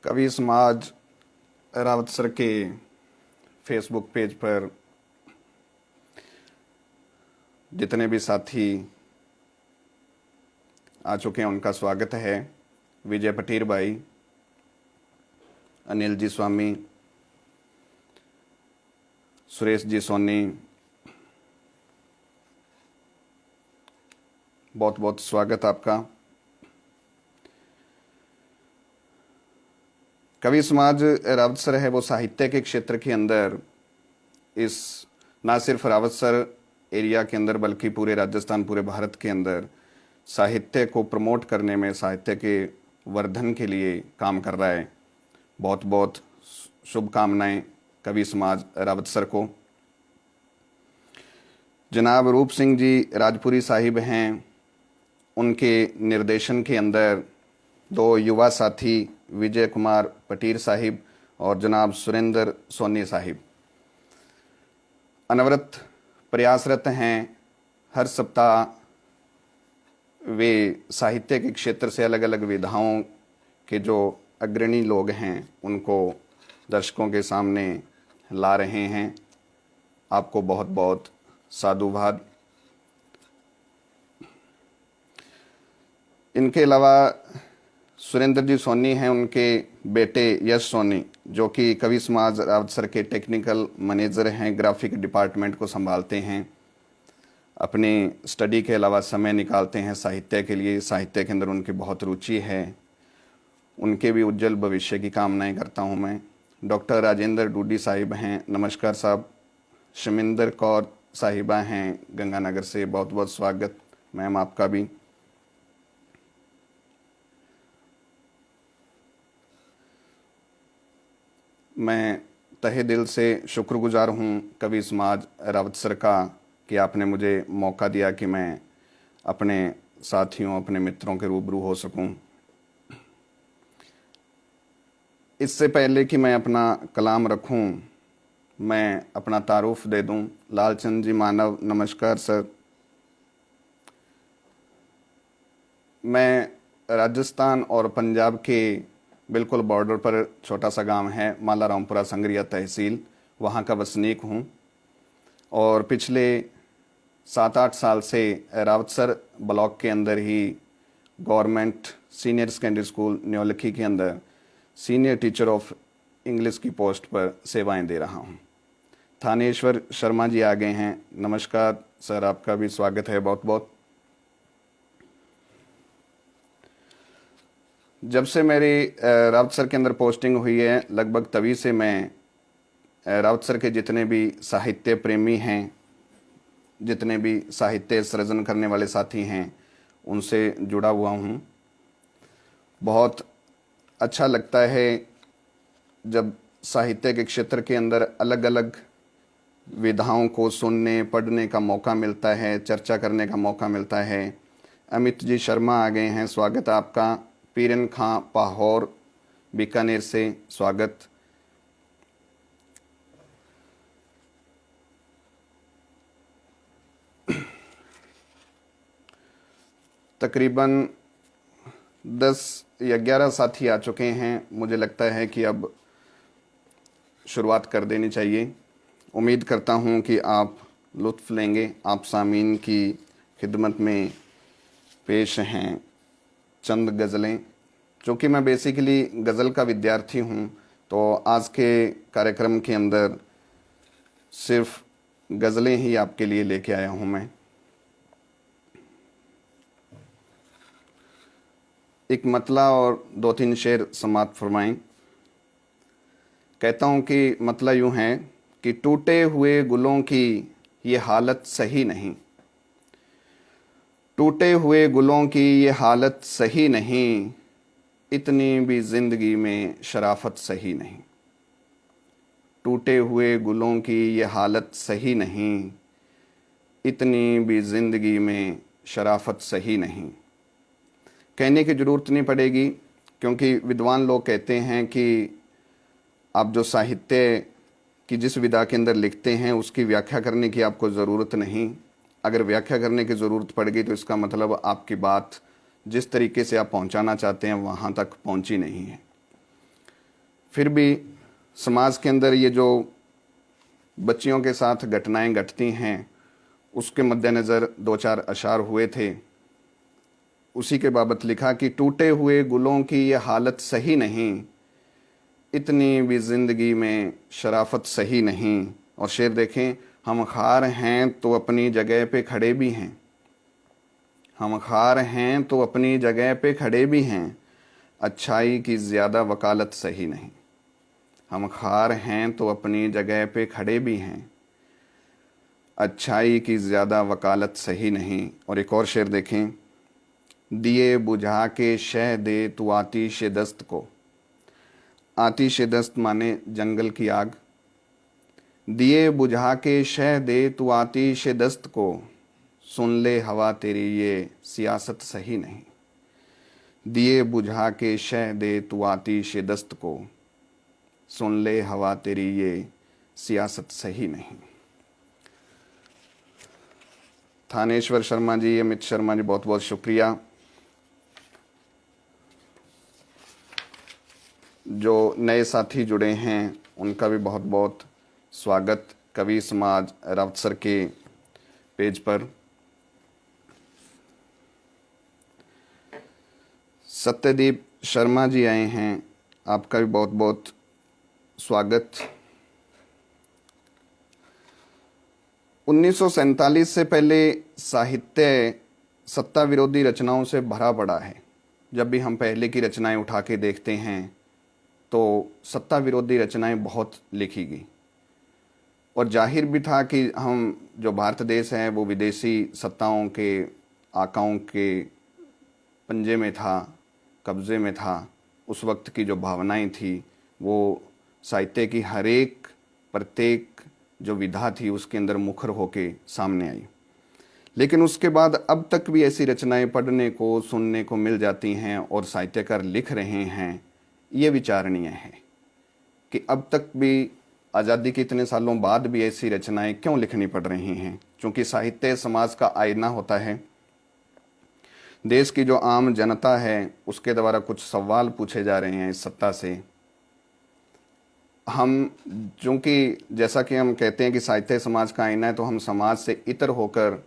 कवि समाज रावत सर के फेसबुक पेज पर जितने भी साथी आ चुके हैं उनका स्वागत है। विजय पटीर भाई, अनिल जी स्वामी, सुरेश जी सोनी, बहुत बहुत स्वागत आपका। कवि समाज रावत सर है वो साहित्य के क्षेत्र के अंदर इस ना सिर्फ रावत सर एरिया के अंदर बल्कि पूरे राजस्थान, पूरे भारत के अंदर साहित्य को प्रमोट करने में, साहित्य के वर्धन के लिए काम कर रहा है। बहुत बहुत शुभकामनाएं कवि समाज रावत सर को। जनाब रूप सिंह जी राजपुरी साहिब हैं, उनके निर्देशन के अंदर दो युवा साथी विजय कुमार पटीर साहिब और जनाब सुरेंद्र सोनी साहिब अनवरत प्रयासरत हैं। हर सप्ताह वे साहित्य के क्षेत्र से अलग अलग विधाओं के जो अग्रणी लोग हैं उनको दर्शकों के सामने ला रहे हैं। आपको बहुत बहुत साधुवाद। इनके अलावा सुरेंद्र जी सोनी हैं, उनके बेटे यश सोनी जो कि कवि समाज रावत सर के टेक्निकल मैनेजर हैं, ग्राफिक डिपार्टमेंट को संभालते हैं। अपनी स्टडी के अलावा समय निकालते हैं साहित्य के लिए। साहित्य के अंदर उनकी बहुत रुचि है। उनके भी उज्जवल भविष्य की कामनाएं करता हूं मैं। डॉक्टर राजेंद्र डूडी साहिब हैं, नमस्कार साहब। शमिंदर कौर साहिबा हैं गंगानगर से, बहुत बहुत स्वागत मैम आपका भी। मैं तहे दिल से शुक्रगुजार हूँ कवि समाज रावत सर का कि आपने मुझे मौका दिया कि मैं अपने साथियों, अपने मित्रों के रूबरू हो सकूं। इससे पहले कि मैं अपना कलाम रखूं, मैं अपना तारुफ दे दूं। लालचंद जी मानव, नमस्कार सर। मैं राजस्थान और पंजाब के बिल्कुल बॉर्डर पर छोटा सा गांव है माला रामपुरा संगरिया तहसील, वहाँ का वसनीक हूँ और पिछले 7-8 साल से रावतसर ब्लॉक के अंदर ही गवर्नमेंट सीनियर सेकेंडरी स्कूल न्योलखी के अंदर सीनियर टीचर ऑफ इंग्लिश की पोस्ट पर सेवाएं दे रहा हूँ। थानेश्वर शर्मा जी आ गए हैं, नमस्कार सर, आपका भी स्वागत है बहुत बहुत। जब से मेरी रावतसर के अंदर पोस्टिंग हुई है, लगभग तभी से मैं रावतसर के जितने भी साहित्य प्रेमी हैं, जितने भी साहित्य सृजन करने वाले साथी हैं, उनसे जुड़ा हुआ हूँ। बहुत अच्छा लगता है जब साहित्य के क्षेत्र के अंदर अलग अलग विधाओं को सुनने, पढ़ने का मौका मिलता है, चर्चा करने का मौका मिलता है। अमित जी शर्मा आ गए हैं, स्वागत आपका। पीरन खां पाहौर बीकानेर से स्वागत। तकरीबन 10 या 11 साथी आ चुके हैं। मुझे लगता है कि अब शुरुआत कर देनी चाहिए। उम्मीद करता हूं कि आप लुत्फ़ लेंगे। आप सामीन की खिदमत में पेश हैं चंद गज़लें। चूँकि मैं बेसिकली गज़ल का विद्यार्थी हूँ, तो आज के कार्यक्रम के अंदर सिर्फ गज़लें ही आपके लिए लेके आया हूँ मैं। एक मतला और 2-3 शेर समाअत फरमाएं। कहता हूँ कि मतला यूँ है कि टूटे हुए गुलों की ये हालत सही नहीं, टूटे हुए गुलों की ये हालत सही नहीं, इतनी भी ज़िंदगी में शराफत सही नहीं। टूटे हुए गुलों की ये हालत सही नहीं, इतनी भी ज़िंदगी में शराफत सही नहीं। कहने की ज़रूरत नहीं पड़ेगी, क्योंकि विद्वान लोग कहते हैं कि आप जो साहित्य की जिस विधा के अंदर लिखते हैं उसकी व्याख्या करने की आपको ज़रूरत नहीं। अगर व्याख्या करने की ज़रूरत पड़ गई तो इसका मतलब आपकी बात जिस तरीके से आप पहुंचाना चाहते हैं वहां तक पहुंची नहीं है। फिर भी समाज के अंदर ये जो बच्चियों के साथ घटनाएं घटती हैं उसके मद्देनज़र दो चार अशार हुए थे। उसी के बाबत लिखा कि टूटे हुए गुलों की ये हालत सही नहीं, इतनी भी ज़िंदगी में शराफत सही नहीं। और शेर देखें, हम खार हैं तो अपनी जगह पे खड़े भी हैं, हम खार हैं तो अपनी जगह पे खड़े भी हैं, अच्छाई की ज़्यादा वकालत सही नहीं। हम खार हैं तो अपनी जगह पे खड़े भी हैं, अच्छाई की ज़्यादा वकालत सही नहीं। और एक और शेर देखें, दिए बुझा के शह दे तू आतिश दस्त को। आतिश दस्त माने जंगल की आग। दिए बुझा के शह दे तू आतिश दस्त को, सुन ले हवा तेरी ये सियासत सही नहीं। दिए बुझा के शह दे तू आतिश दस्त को, सुन ले हवा तेरी ये सियासत सही नहीं। थानेश्वर शर्मा जी, अमित शर्मा जी, बहुत बहुत शुक्रिया। जो नए साथी जुड़े हैं उनका भी बहुत बहुत स्वागत कवि समाज राउतसर के पेज पर। सत्यदीप शर्मा जी आए हैं, आपका भी बहुत बहुत स्वागत। 1947 से पहले साहित्य सत्ता विरोधी रचनाओं से भरा पड़ा है। जब भी हम पहले की रचनाएं उठा के देखते हैं तो सत्ता विरोधी रचनाएं बहुत लिखी गई, और जाहिर भी था कि हम जो भारत देश है वो विदेशी सत्ताओं के आकाओं के पंजे में था, कब्ज़े में था। उस वक्त की जो भावनाएं थी वो साहित्य की हर एक प्रत्येक जो विधा थी उसके अंदर मुखर होके सामने आई। लेकिन उसके बाद अब तक भी ऐसी रचनाएं पढ़ने को सुनने को मिल जाती हैं और साहित्यकार लिख रहे हैं। ये विचारणीय है कि अब तक भी आज़ादी के इतने सालों बाद भी ऐसी रचनाएं क्यों लिखनी पड़ रही हैं। क्योंकि साहित्य समाज का आईना होता है। देश की जो आम जनता है उसके द्वारा कुछ सवाल पूछे जा रहे हैं इस सत्ता से। हम चूँकि जैसा कि हम कहते हैं कि साहित्य समाज का आईना है, तो हम समाज से इतर होकर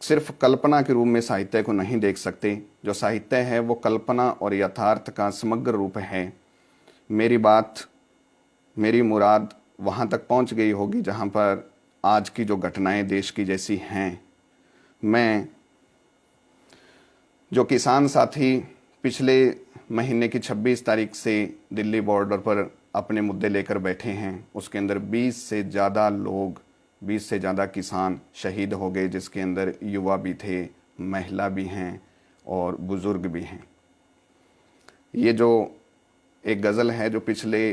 सिर्फ कल्पना के रूप में साहित्य को नहीं देख सकते। जो साहित्य है वो कल्पना और यथार्थ का समग्र रूप है। मेरी बात, मेरी मुराद वहाँ तक पहुँच गई होगी जहाँ पर आज की जो घटनाएं देश की जैसी हैं। मैं जो किसान साथी पिछले महीने की 26 तारीख से दिल्ली बॉर्डर पर अपने मुद्दे लेकर बैठे हैं, उसके अंदर 20 से ज़्यादा लोग, 20 से ज़्यादा किसान शहीद हो गए, जिसके अंदर युवा भी थे, महिला भी हैं और बुज़ुर्ग भी हैं। ये जो एक गज़ल है जो पिछले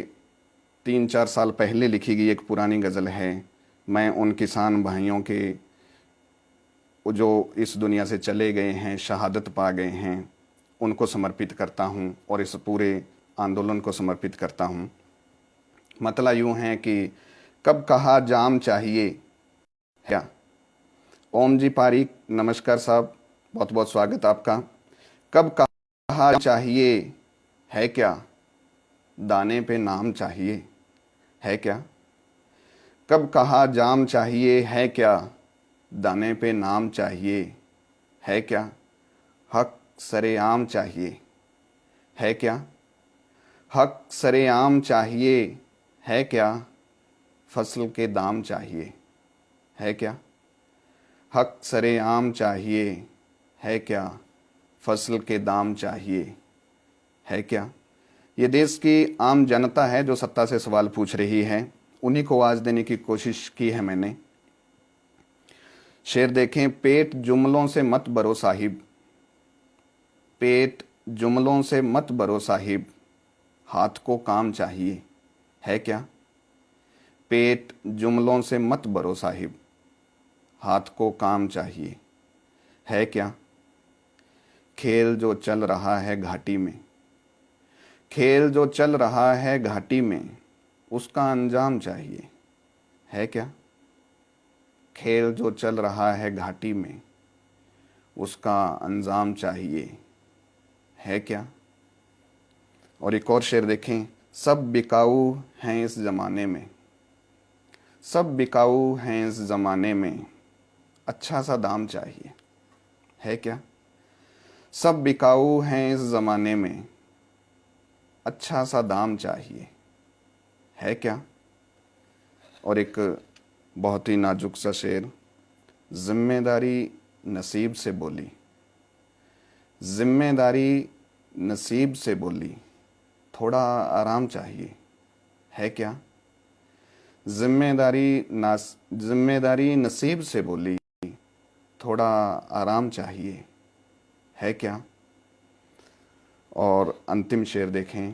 3-4 साल पहले लिखी गई एक पुरानी गज़ल है, मैं उन किसान भाइयों के जो इस दुनिया से चले गए हैं, शहादत पा गए हैं, उनको समर्पित करता हूँ और इस पूरे आंदोलन को समर्पित करता हूँ। मतलब यूँ है कि कब कहा जाम चाहिए क्या। ओम जी पारीक, नमस्कार साहब, बहुत बहुत स्वागत आपका। कब कहा चाहिए है क्या, दाने पे नाम चाहिए है क्या। कब कहा जाम चाहिए है क्या, दाने पे नाम चाहिए है क्या। हक सरेआम चाहिए है क्या, हक सरेआम चाहिए है क्या, फसल के दाम चाहिए है क्या। हक सरेआम चाहिए है क्या, फसल के दाम चाहिए है क्या। ये देश की आम जनता है जो सत्ता से सवाल पूछ रही है, उन्हीं को आवाज़ देने की कोशिश की है मैंने। शेर देखें, पेट जुमलों से मत भरो साहिब, पेट जुमलों से मत भरो साहिब, हाथ को काम चाहिए है क्या। पेट जुमलों से मत भरो साहिब, हाथ को काम चाहिए है क्या। खेल जो चल रहा है घाटी में, खेल जो चल रहा है घाटी में, उसका अंजाम चाहिए है क्या। खेल जो चल रहा है घाटी में, उसका अंजाम चाहिए है क्या। और एक और शेर देखें, सब बिकाऊ हैं इस ज़माने में, सब बिकाऊ हैं इस ज़माने में, अच्छा सा दाम चाहिए, है क्या? सब बिकाऊ हैं इस ज़माने में, अच्छा सा दाम चाहिए, है क्या? और एक बहुत ही नाजुक सा शेर, जिम्मेदारी नसीब से बोली, जिम्मेदारी नसीब से बोली, थोड़ा आराम चाहिए, है क्या? जिम्मेदारी नसीब से बोली, थोड़ा आराम चाहिए, है क्या? और अंतिम शेर देखें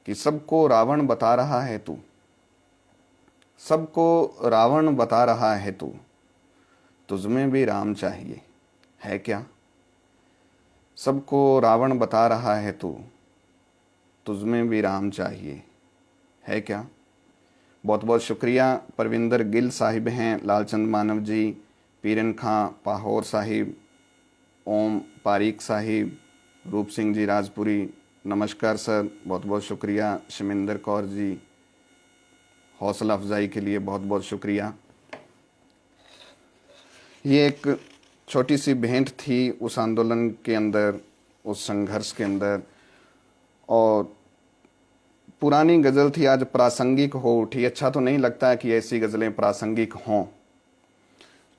कि सबको रावण बता रहा है तू, सबको रावण बता रहा है तू, तुझमें भी राम चाहिए, है क्या? सबको रावण बता रहा है तू, तुझमें भी राम चाहिए, है क्या? बहुत बहुत शुक्रिया। परविंदर गिल साहिब हैं, लालचंद मानव जी, पीरन खां पाहोर साहिब, ओम पारीक साहिब, रूप सिंह जी राजपुरी, नमस्कार सर, बहुत बहुत शुक्रिया। शमिंदर कौर जी, हौसला अफजाई के लिए बहुत बहुत शुक्रिया। ये एक छोटी सी भेंट थी उस आंदोलन के अंदर, उस संघर्ष के अंदर, और पुरानी गज़ल थी, आज प्रासंगिक हो उठी। अच्छा तो नहीं लगता है कि ऐसी गज़लें प्रासंगिक हों,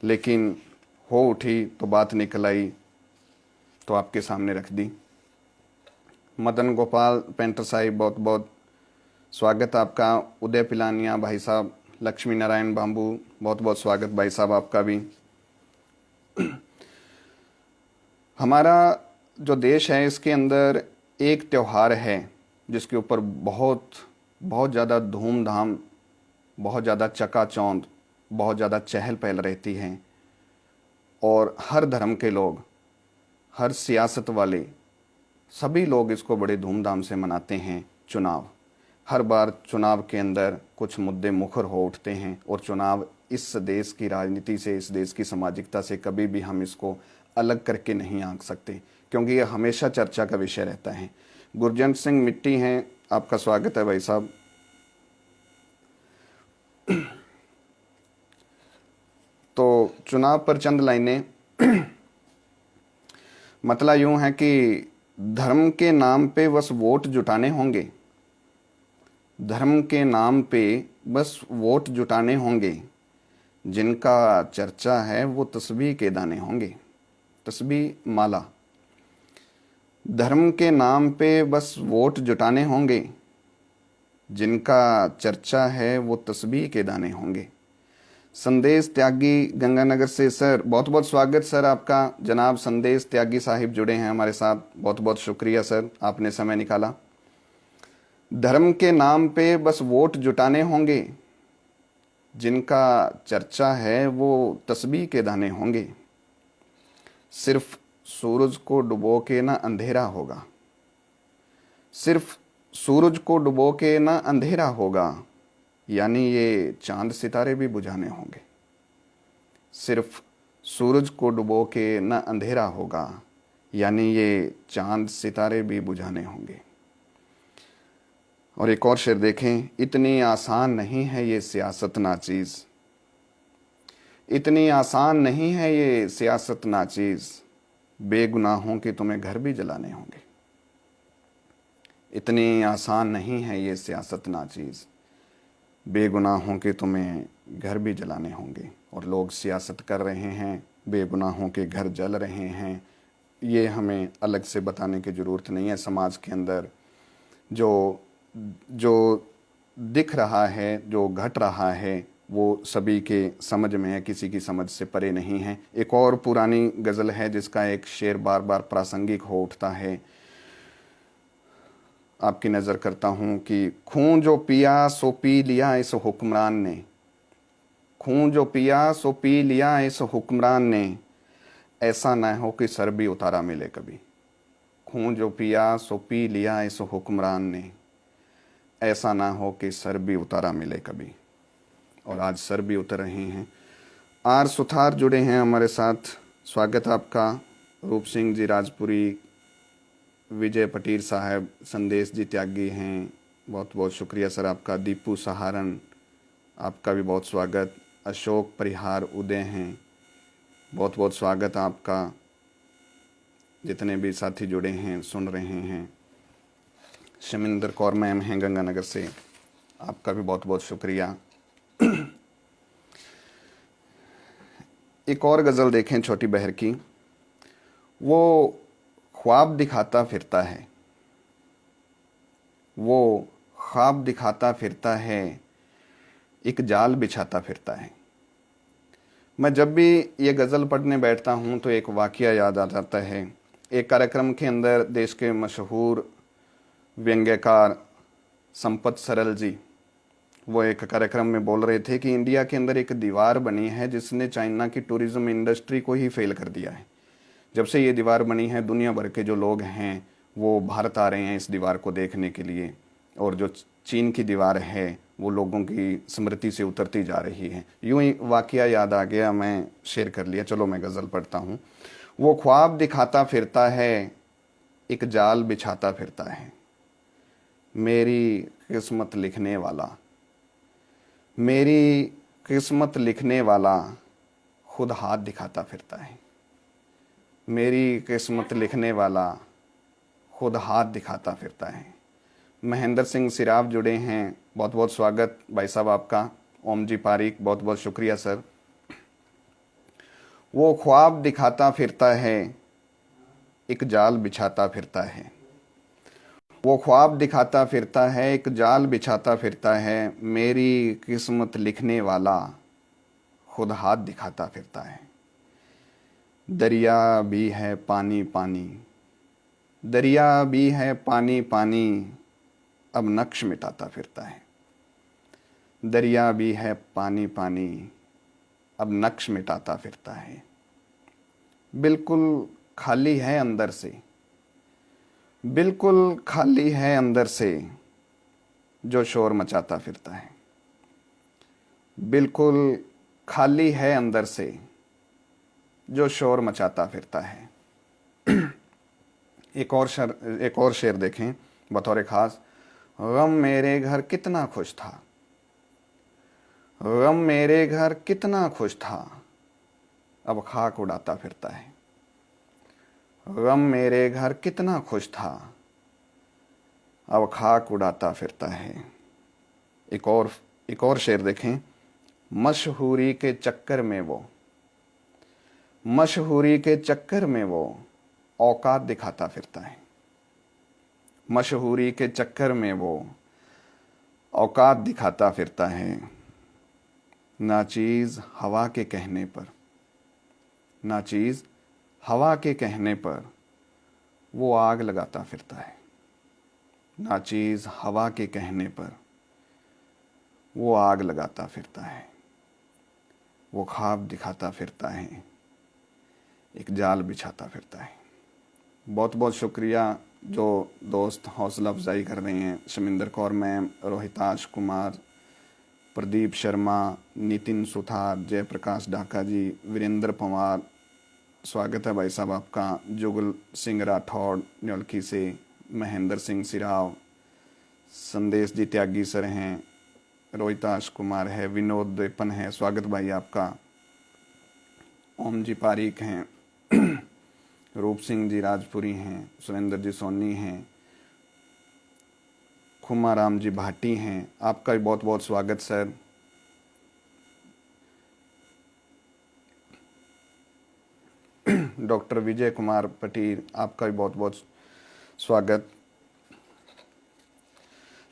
लेकिन हो उठी तो बात निकल आई, तो आपके सामने रख दी। मदन गोपाल पेंटर साहिब, बहुत बहुत स्वागत आपका। उदय पिलानिया भाई साहब, लक्ष्मी नारायण बाम्बू, बहुत बहुत स्वागत भाई साहब आपका भी। हमारा जो देश है, इसके अंदर एक त्यौहार है जिसके ऊपर बहुत बहुत ज़्यादा धूमधाम, बहुत ज़्यादा चकाचौंध, बहुत ज़्यादा चहल पहल रहती है, और हर धर्म के लोग, हर सियासत वाले, सभी लोग इसको बड़े धूमधाम से मनाते हैं। चुनाव, हर बार चुनाव के अंदर कुछ मुद्दे मुखर हो उठते हैं, और चुनाव इस देश की राजनीति से, इस देश की सामाजिकता से कभी भी हम इसको अलग करके नहीं आंक सकते, क्योंकि यह हमेशा चर्चा का विषय रहता है। गुरजंत सिंह मिट्टी हैं, आपका स्वागत है भाई साहब। तो चुनाव पर चंद लाइनें। मतलब यूं है कि धर्म के नाम पे बस वोट जुटाने होंगे, धर्म के नाम पे बस वोट जुटाने होंगे, जिनका चर्चा है वो तस्बीह के दाने होंगे, तस्बीह माला। धर्म के नाम पे बस वोट जुटाने होंगे, जिनका चर्चा है वो तस्बीह के दाने होंगे। संदेश त्यागी गंगानगर से, सर बहुत बहुत स्वागत सर आपका। जनाब संदेश त्यागी साहिब जुड़े हैं हमारे साथ, बहुत बहुत शुक्रिया सर, आपने समय निकाला। धर्म के नाम पे बस वोट जुटाने होंगे, जिनका चर्चा है वो तस्बीह के दाने होंगे। सिर्फ सूरज को डुबो के ना अंधेरा होगा, सिर्फ सूरज को डुबो के ना अंधेरा होगा, यानी ये चांद सितारे भी बुझाने होंगे। सिर्फ सूरज को डुबो के ना अंधेरा होगा, यानी ये चांद सितारे भी बुझाने होंगे। और एक और शेर देखें, इतनी आसान नहीं है ये सियासत नाचीज़, इतनी आसान नहीं है ये सियासत नाचीज़, बेगुनाहों के तुम्हें घर भी जलाने होंगे। इतनी आसान नहीं है ये सियासत नाचीज़, बेगुनाहों के तुम्हें घर भी जलाने होंगे। और लोग सियासत कर रहे हैं, बेगुनाहों के घर जल रहे हैं, ये हमें अलग से बताने की ज़रूरत नहीं है। समाज के अंदर जो जो दिख रहा है, जो घट रहा है, वो सभी के समझ में है, किसी की समझ से परे नहीं है। एक और पुरानी गज़ल है जिसका एक शेर बार बार प्रासंगिक हो उठता है, आपकी नज़र करता हूँ कि खून जो पिया सो पी लिया इस हुक्मरान ने, खून जो पिया सो पी लिया इस हुक्मरान ने, ऐसा न हो कि सर भी उतारा मिले कभी। खून जो पिया सो पी लिया इस हुक्मरान ने, ऐसा ना हो कि सर भी उतारा मिले कभी। और आज सर भी उतर रहे हैं। आर सुथार जुड़े हैं हमारे साथ, स्वागत आपका। रूप सिंह जी राजपुरी, विजय पटीर साहब, संदेश जी त्यागी हैं, बहुत बहुत शुक्रिया सर आपका। दीपू सहारन, आपका भी बहुत स्वागत। अशोक परिहार उदय हैं, बहुत बहुत स्वागत आपका। जितने भी साथी जुड़े हैं, सुन रहे हैं। शमिंदर कौर मैम हैं गंगानगर से, आपका भी बहुत बहुत शुक्रिया। एक और गज़ल देखें छोटी बहर की। वो ख्वाब दिखाता फिरता है, वो ख्वाब दिखाता फिरता है, एक जाल बिछाता फिरता है। मैं जब भी ये गज़ल पढ़ने बैठता हूँ तो एक वाक़या याद आ जाता है। एक कार्यक्रम के अंदर देश के मशहूर व्यंग्यकार संपत सरल जी, वो एक कार्यक्रम में बोल रहे थे कि इंडिया के अंदर एक दीवार बनी है जिसने चाइना की टूरिज़्म इंडस्ट्री को ही फेल कर दिया है। जब से ये दीवार बनी है, दुनिया भर के जो लोग हैं वो भारत आ रहे हैं इस दीवार को देखने के लिए, और जो चीन की दीवार है वो लोगों की स्मृति से उतरती जा रही है। यूं ही वाकया याद आ गया, मैं शेयर कर लिया। चलो मैं गज़ल पढ़ता हूँ। वो ख्वाब दिखाता फिरता है, एक जाल बिछाता फिरता है, मेरी किस्मत लिखने वाला, मेरी किस्मत लिखने वाला खुद हाथ दिखाता फिरता है। मेरी किस्मत लिखने वाला खुद हाथ दिखाता फिरता है। महेंद्र सिंह सिराव जुड़े हैं, बहुत बहुत स्वागत भाई साहब आपका। ओम जी पारिक, बहुत बहुत शुक्रिया सर। वो ख्वाब दिखाता फिरता है, एक जाल बिछाता फिरता है। वो ख्वाब दिखाता फिरता है, एक जाल बिछाता फिरता है, मेरी किस्मत लिखने वाला खुद हाथ दिखाता फिरता है। दरिया भी है पानी पानी, दरिया भी है पानी पानी, अब नक्श मिटाता फिरता है। दरिया भी है पानी पानी, अब नक्श मिटाता फिरता है। बिल्कुल खाली है अंदर से, बिल्कुल खाली है अंदर से, जो शोर मचाता फिरता है। बिल्कुल खाली है अंदर से, जो शोर मचाता फिरता है। एक और शेर देखें बतौर खास। गम मेरे घर कितना खुश था, गम मेरे घर कितना खुश था, अब खाक उड़ाता फिरता है। गम मेरे घर कितना खुश था, अब खाक उड़ाता फिरता है। एक और शेर देखें। मशहूरी के चक्कर में वो, मशहूरी के चक्कर में वो औकात दिखाता फिरता है। मशहूरी के चक्कर में वो औकात दिखाता फिरता है। नाचीज़ हवा के कहने पर, नाचीज़ हवा के कहने पर वो आग लगाता फिरता है। नाचीज़ हवा के कहने पर वो आग लगाता फिरता है। वो ख्वाब दिखाता फिरता है, एक जाल बिछाता फिरता है। बहुत बहुत शुक्रिया जो दोस्त हौसला अफजाई कर रहे हैं। शमिंदर कौर मैम, रोहिताश कुमार, प्रदीप शर्मा, नितिन सुथार, जयप्रकाश ढाका जी, वीरेंद्र पवार, स्वागत है भाई साहब आपका। जुगल सिंह राठौड़ न्योलकी से, महेंद्र सिंह सिराव, संदेश जी त्यागी सर हैं, रोहिताश कुमार है, विनोद देपन है, स्वागत भाई आपका। ओम जी पारिक हैं, रूप सिंह जी राजपुरी हैं, सुरेंद्र जी सोनी हैं, खुमाराम जी भाटी हैं, आपका भी बहुत बहुत स्वागत सर। डॉक्टर विजय कुमार पटीर, आपका भी बहुत बहुत स्वागत।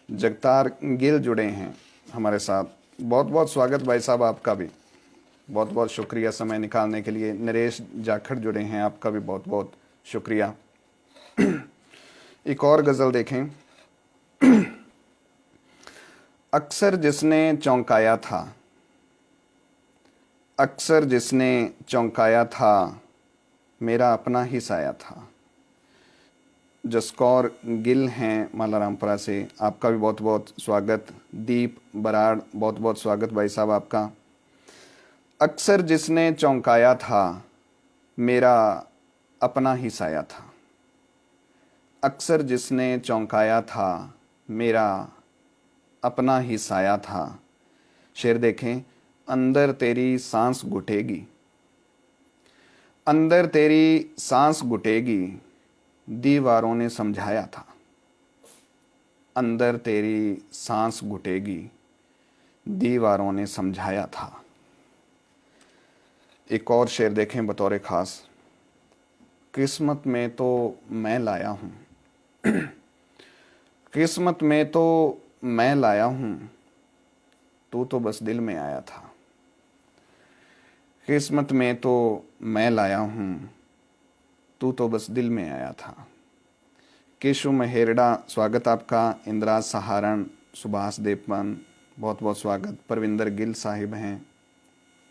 जगतार गिल जुड़े हैं हमारे साथ, बहुत बहुत स्वागत भाई साहब आपका भी। बहुत बहुत शुक्रिया समय निकालने के लिए। नरेश जाखड़ जुड़े हैं, आपका भी बहुत बहुत शुक्रिया। एक और गज़ल देखें। अक्सर जिसने चौंकाया था, अक्सर जिसने चौंकाया था, मेरा अपना ही साया था। जसकौर गिल हैं मालारामपुरा से, आपका भी बहुत बहुत स्वागत। दीप बराड़, बहुत बहुत स्वागत भाई साहब आपका। अक्सर जिसने चौंकाया था, मेरा अपना ही साया था। अक्सर जिसने चौंकाया था, मेरा अपना ही साया था। शेर देखें, अंदर तेरी सांस घुटेगी, अंदर तेरी सांस घुटेगी, दीवारों ने समझाया था। अंदर तेरी सांस घुटेगी, दीवारों ने समझाया था। एक और शेर देखें बतौर खास, किस्मत में तो मैं लाया हूँ, किस्मत में तो मैं लाया हूँ, तू तो बस दिल में आया था। किस्मत में तो मैं लाया हूँ, तू तो बस दिल में आया था। केशु महेरड़ा, स्वागत आपका। इंदिरा सहारण, सुभाष देवपन, बहुत बहुत स्वागत। परविंदर गिल साहिब हैं,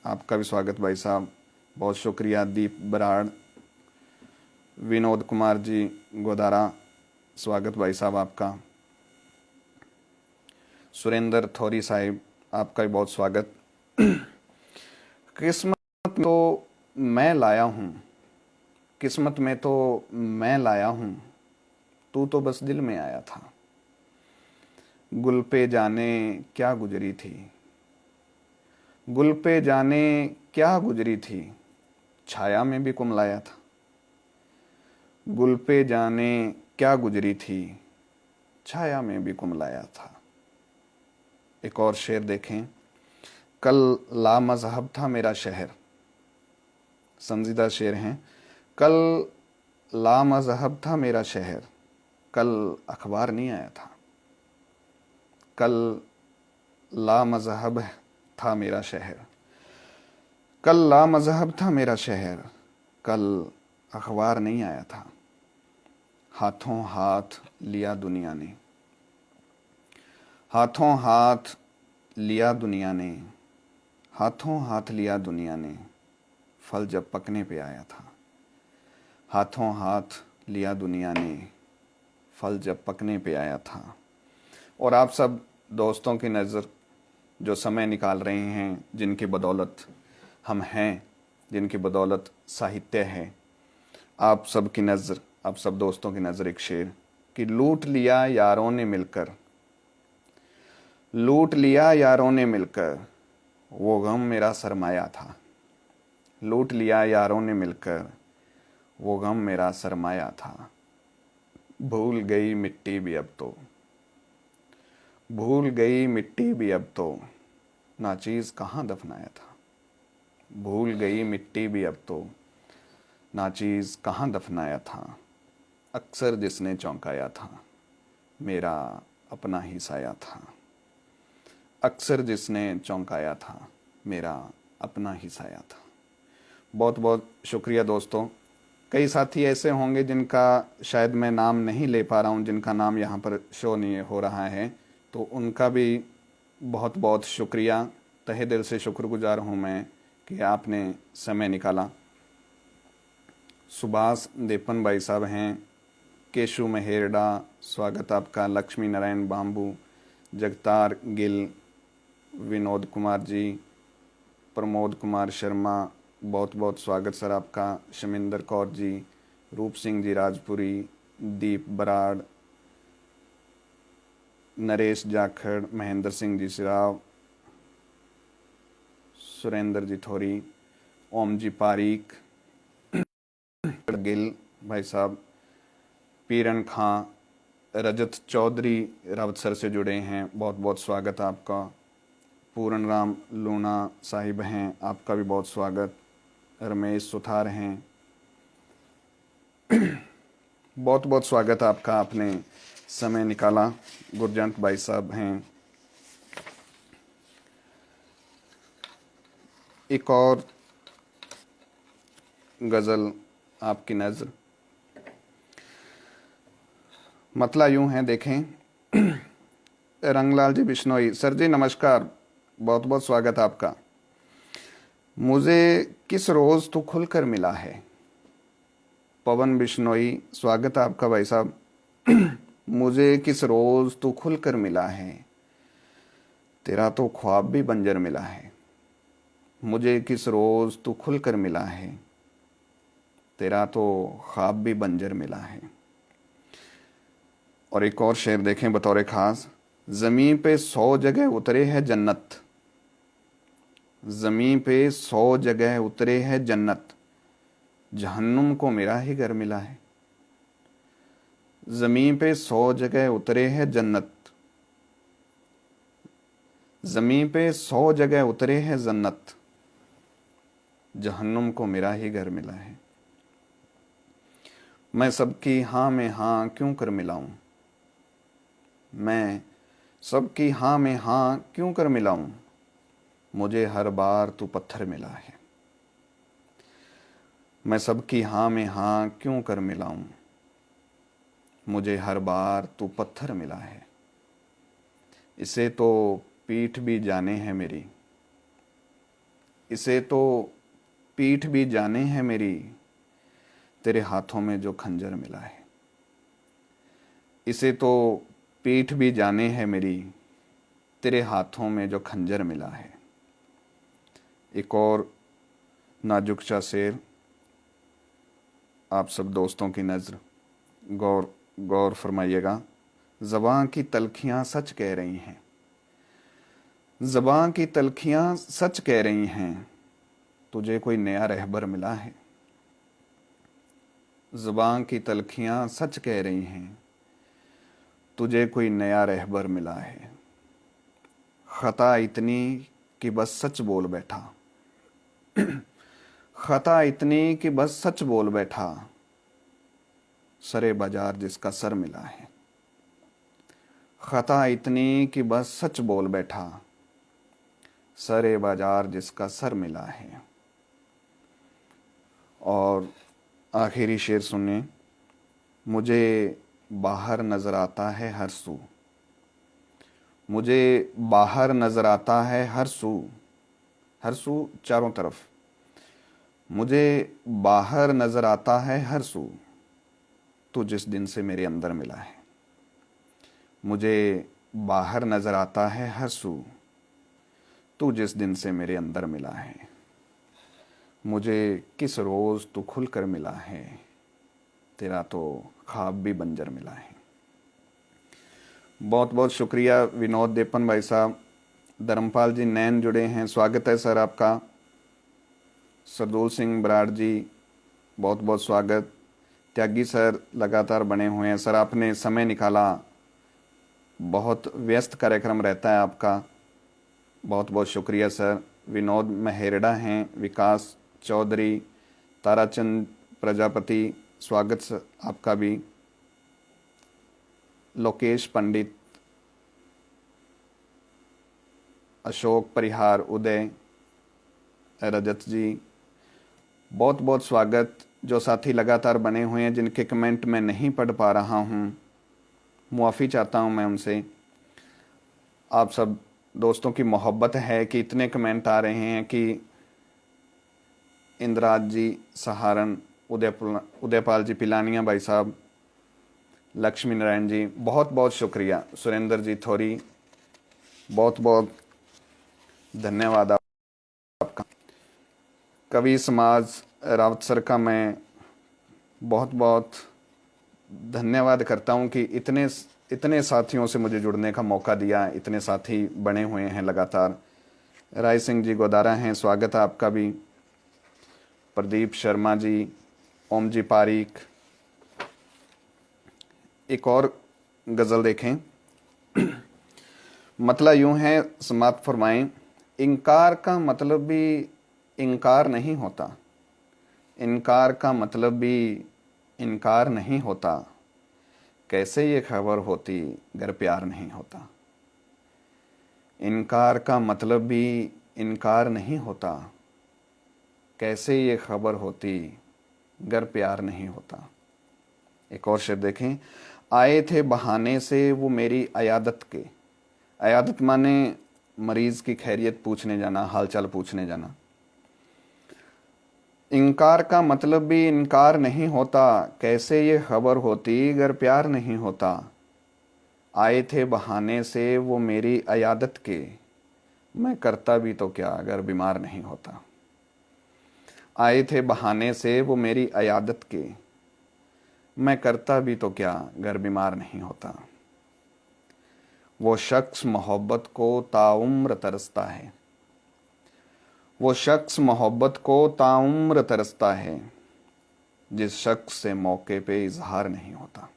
आपका भी स्वागत भाई साहब, बहुत शुक्रिया। दीप बराड़, विनोद कुमार जी गोदारा, स्वागत भाई साहब आपका। सुरेंद्र थोरी साहिब, आपका भी बहुत स्वागत। किस्मत में तो मैं लाया हूँ, किस्मत में तो मैं लाया हूँ, तू तो बस दिल में आया था। गुल पे जाने क्या गुजरी थी, गुल पे जाने क्या गुजरी थी, छाया में भी कुमलाया था। गुल पे जाने क्या गुजरी थी, छाया में भी कुमलाया था। एक और शेर देखें, कल लामज़हब था मेरा शहर, संजीदा शेर हैं। कल लामज़हब था मेरा शहर, कल अखबार नहीं आया था। कल लामज़हब था मेरा शहर, कल लामज़हब था मेरा शहर, कल अखबार नहीं आया था। हाथों हाथ लिया दुनिया ने, हाथों हाथ लिया दुनिया ने, हाथों हाथ लिया दुनिया ने, फल जब पकने पे आया था। हाथों हाथ लिया दुनिया ने, फल जब पकने पे आया था। और आप सब दोस्तों की नज़र जो समय निकाल रहे हैं, जिनकी बदौलत हम हैं, जिनकी बदौलत साहित्य है, आप सब की नज़र, आप सब दोस्तों की नज़र एक शेर कि लूट लिया यारों ने मिलकर, लूट लिया यारों ने मिलकर, वो गम मेरा सरमाया था। लूट लिया यारों ने मिलकर, वो गम मेरा सरमाया था। भूल गई मिट्टी भी अब तो, भूल गई मिट्टी भी अब तो, नाचीज़ कहाँ दफनाया था। भूल गई मिट्टी भी अब तो, नाचीज़ कहाँ दफनाया था। अक्सर जिसने चौंकाया था, मेरा अपना ही साया था। अक्सर जिसने चौंकाया था, मेरा अपना ही साया था। बहुत बहुत शुक्रिया दोस्तों। कई साथी ऐसे होंगे जिनका शायद मैं नाम नहीं ले पा रहा हूँ, जिनका नाम यहाँ पर शो नहीं हो रहा है, तो उनका भी बहुत बहुत शुक्रिया। तहे दिल से शुक्रगुजार हूँ मैं कि आपने समय निकाला। सुभाष देपन भाई साहब हैं, केशु महेरड़ा, स्वागत आपका। लक्ष्मी नारायण बाम्बू, जगतार गिल, विनोद कुमार जी, प्रमोद कुमार शर्मा, बहुत बहुत स्वागत सर आपका। शमिंदर कौर जी, रूप सिंह जी राजपुरी, दीप बराड़, नरेश जाखड़, महेंद्र सिंह जी सिराव, सुरेंद्र जी थोरी, ओम जी पारीक, गिल भाई साहब, पीरन खां, रजत चौधरी रावतसर से जुड़े हैं, बहुत बहुत स्वागत आपका। पूरन राम लूना साहिब हैं, आपका भी बहुत स्वागत। रमेश सुथार हैं, बहुत बहुत स्वागत आपका, आपने समय निकाला। गुरजंट भाई साहब हैं। एक और गज़ल आपकी नज़र, मतला यूं है देखें। रंगलाल जी बिश्नोई, सर जी नमस्कार, बहुत बहुत स्वागत आपका। मुझे किस रोज़ तू खुलकर मिला है। पवन बिश्नोई, स्वागत आपका भाई साहब। मुझे किस रोज़ तू खुलकर मिला है, तेरा तो ख्वाब भी बंजर मिला है। मुझे किस रोज़ तू खुलकर मिला है, तेरा तो ख्वाब भी बंजर मिला है। और एक और शेर देखें बतौर ख़ास, ज़मीं पे 100 जगह उतरे है जन्नत, ज़मीं पे 100 जगह उतरे है जन्नत, जहन्नुम को मेरा ही घर मिला है। ज़मीं पे 100 जगह उतरे है जन्नत, ज़मीं पे 100 जगह उतरे है जन्नत, जहन्नुम को मेरा ही घर मिला है। मैं सबकी हाँ में हाँ क्यों कर मिलाऊं, मैं सबकी हाँ में हाँ क्यों कर मिलाऊं, मुझे हर बार तू पत्थर मिला है। मैं सबकी हाँ में हाँ क्यों कर मिलाऊं, मुझे हर बार तू पत्थर मिला है। इसे तो पीठ भी जाने है मेरी, इसे तो पीठ भी जाने है मेरी, तेरे हाथों में जो खंजर मिला है। इसे तो पीठ भी जाने है मेरी, तेरे हाथों में जो खंजर मिला है। एक और नाजुक सा शेर आप सब दोस्तों की नज़र गौर गौर फरमाइएगा। ज़बां की तलखियाँ सच कह रही हैं, ज़बां की तलखियाँ सच कह रही हैं, तुझे कोई नया रहबर मिला है। ज़बां की तलखियाँ सच कह रही हैं, तुझे कोई नया रहबर मिला है। ख़ता इतनी कि बस सच बोल बैठा, ख़ता इतनी कि बस सच बोल बैठा, सरे बाजार जिसका सर मिला है। ख़ता इतनी कि बस सच बोल बैठा, सरे बाजार जिसका सर मिला है। और आखिरी शेर सुनिए। मुझे बाहर नज़र आता है हर सू, मुझे बाहर नज़र आता है हर सू, हर सू चारों तरफ। मुझे बाहर नज़र आता है हर सू, तू जिस दिन से मेरे अंदर मिला है। मुझे बाहर नज़र आता है हर सू, तू जिस दिन से मेरे अंदर मिला है। मुझे किस रोज़ तू खुल कर मिला है, तेरा तो ख्वाब भी बंजर मिला है। बहुत बहुत शुक्रिया विनोद देपन भाई साहब। धर्मपाल जी नैन जुड़े हैं, स्वागत है सर आपका। सरदूल सिंह बराड़ जी बहुत बहुत स्वागत। त्यागी सर लगातार बने हुए हैं। सर आपने समय निकाला, बहुत व्यस्त कार्यक्रम रहता है आपका, बहुत बहुत शुक्रिया सर। विनोद मेहरड़ा हैं, विकास चौधरी, ताराचंद प्रजापति, स्वागत सर आपका भी। लोकेश पंडित, अशोक परिहार, उदय, रजत जी बहुत बहुत स्वागत। जो साथी लगातार बने हुए हैं जिनके कमेंट मैं नहीं पढ़ पा रहा हूँ, मुआफ़ी चाहता हूँ मैं उनसे। आप सब दोस्तों की मोहब्बत है कि इतने कमेंट आ रहे हैं कि इंद्राज जी सहारन, उदयपाल जी पिलानिया भाई साहब, लक्ष्मी नारायण जी बहुत बहुत शुक्रिया। सुरेंद्र जी थोरी बहुत बहुत धन्यवाद आपका। कवि समाज रावत सर का मैं बहुत बहुत धन्यवाद करता हूं कि इतने इतने साथियों से मुझे जुड़ने का मौका दिया। इतने साथी बने हुए हैं लगातार। राय सिंह जी गोदारा हैं, स्वागत है आपका भी। प्रदीप शर्मा जी, ओम जी पारीक। एक और गज़ल देखें। मतलब यूं है, समाप्त फरमाएं। इनकार का मतलब भी इनकार नहीं होता, इनकार का मतलब भी इनकार नहीं होता, कैसे ये खबर होती अगर प्यार नहीं होता। इनकार का मतलब भी इनकार नहीं होता, कैसे ये खबर होती अगर प्यार नहीं होता। एक और शेर देखें। आए थे बहाने से वो मेरी अयादत के, अयादत माने मरीज़ की खैरियत पूछने जाना, हालचाल पूछने जाना। इनकार का मतलब भी इनकार नहीं होता, कैसे ये खबर होती अगर प्यार नहीं होता। आए थे बहाने से वो मेरी अयादत के, मैं करता भी तो क्या अगर बीमार नहीं होता। आए थे बहाने से वो मेरी अयादत के, मैं करता भी तो क्या अगर बीमार नहीं होता। वो शख्स मोहब्बत को ताउम्र तरसता है, वो शख्स मोहब्बत को ताउम्र तरसता है, जिस शख्स से मौके पे इजहार नहीं होता।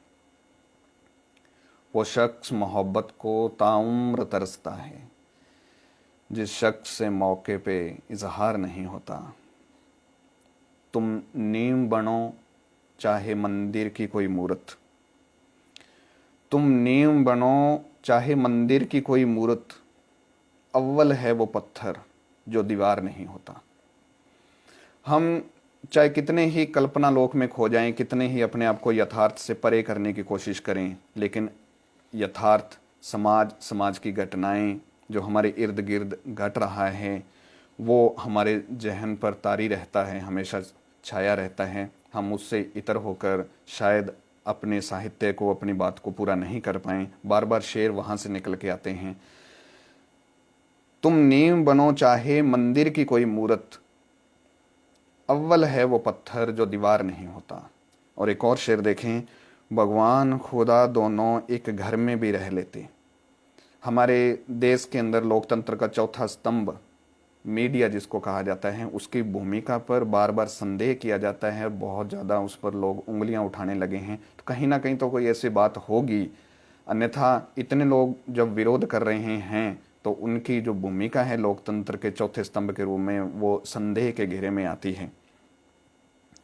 वो शख्स मोहब्बत को ताउम्र तरसता है, जिस शख्स से मौके पे इजहार नहीं होता। तुम नीम बनो चाहे मंदिर की कोई मूरत, तुम नीम बनो चाहे मंदिर की कोई मूरत, अव्वल है वो पत्थर जो दीवार नहीं होता। हम चाहे कितने ही कल्पना लोक में खो जाएं, कितने ही अपने आप को यथार्थ से परे करने की कोशिश करें, लेकिन यथार्थ समाज, समाज की घटनाएं जो हमारे इर्द गिर्द घट रहा है वो हमारे जहन पर तारी रहता है, हमेशा छाया रहता है। हम उससे इतर होकर शायद अपने साहित्य को, अपनी बात को पूरा नहीं कर पाएं, बार बार शेर वहाँ से निकल के आते हैं। तुम नींव बनो चाहे मंदिर की कोई मूरत, अव्वल है वो पत्थर जो दीवार नहीं होता। और एक और शेर देखें, भगवान खुदा दोनों एक घर में भी रह लेते। हमारे देश के अंदर लोकतंत्र का चौथा स्तंभ मीडिया जिसको कहा जाता है, उसकी भूमिका पर बार बार संदेह किया जाता है, बहुत ज़्यादा उस पर लोग उंगलियां उठाने लगे हैं। तो कहीं ना कहीं तो कोई ऐसी बात होगी, अन्यथा इतने लोग जब विरोध कर रहे हैं तो उनकी जो भूमिका है लोकतंत्र के चौथे स्तंभ के रूप में, वो संदेह के घेरे में आती है।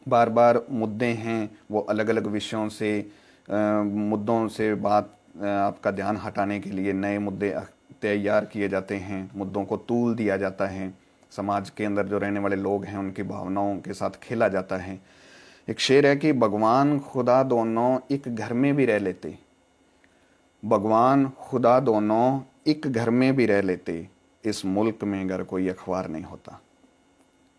बार बार मुद्दे हैं वो अलग अलग विषयों से, मुद्दों से बात आपका ध्यान हटाने के लिए नए मुद्दे तैयार किए जाते हैं, मुद्दों को तूल दिया जाता है, समाज के अंदर जो रहने वाले लोग हैं उनकी भावनाओं के साथ खेला जाता है। एक शेर है कि भगवान खुदा दोनों एक घर में भी रह लेते, भगवान खुदा दोनों एक घर में भी रह लेते, इस मुल्क में अगर कोई अखबार नहीं होता।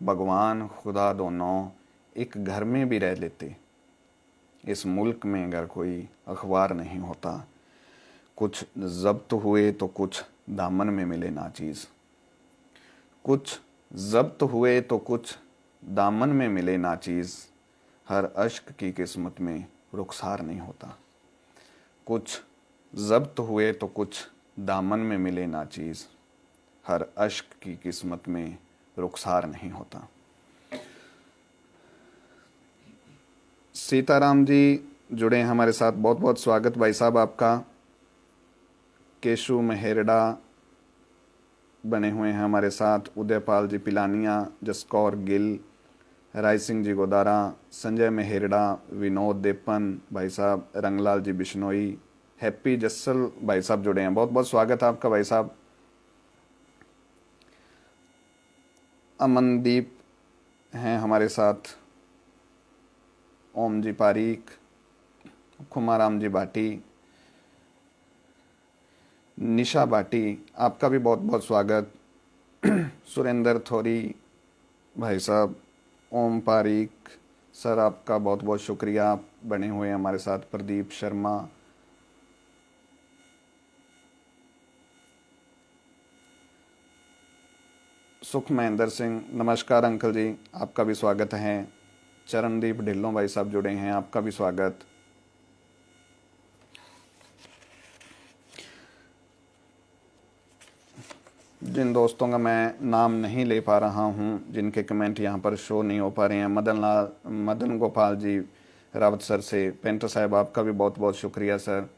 भगवान खुदा दोनों एक घर में भी रह लेते, इस मुल्क में अगर कोई अखबार नहीं होता। कुछ जब्त हुए तो कुछ दामन में मिले नाचीज़, कुछ जब्त हुए तो कुछ दामन में मिले नाचीज़, हर अश्क की किस्मत में रुखसार नहीं होता। कुछ जब्त हुए तो कुछ दामन में मिले नाचीज़, हर अश्क की किस्मत में रुखसार नहीं होता। सीताराम जी जुड़े हैं हमारे साथ, बहुत बहुत स्वागत भाई साहब आपका। केशु मेहरडा बने हुए हैं हमारे साथ, उदयपाल जी पिलानिया, जसकौर गिल, राय सिंह जी गोदारा, संजय मेहरडा, विनोद देपन भाई साहब, रंगलाल जी बिश्नोई, हैप्पी जस्सल भाई साहब जुड़े हैं, बहुत बहुत स्वागत है आपका भाई साहब। अमनदीप हैं हमारे साथ, ओम जी पारीक, खुमाराम जी भाटी, निशा भाटी, आपका भी बहुत बहुत स्वागत। सुरेंद्र थोरी भाई साहब, ओम पारीक सर, आपका बहुत बहुत शुक्रिया, आप बने हुए हैं हमारे साथ। प्रदीप शर्मा, सुख महेंद्र सिंह, नमस्कार अंकल जी, आपका भी स्वागत है। चरणदीप ढिल्लों भाई साहब जुड़े हैं, आपका भी स्वागत। जिन दोस्तों का मैं नाम नहीं ले पा रहा हूं, जिनके कमेंट यहां पर शो नहीं हो पा रहे हैं, मदन गोपाल जी रावत सर से, पेंटर साहब आपका भी बहुत बहुत शुक्रिया सर।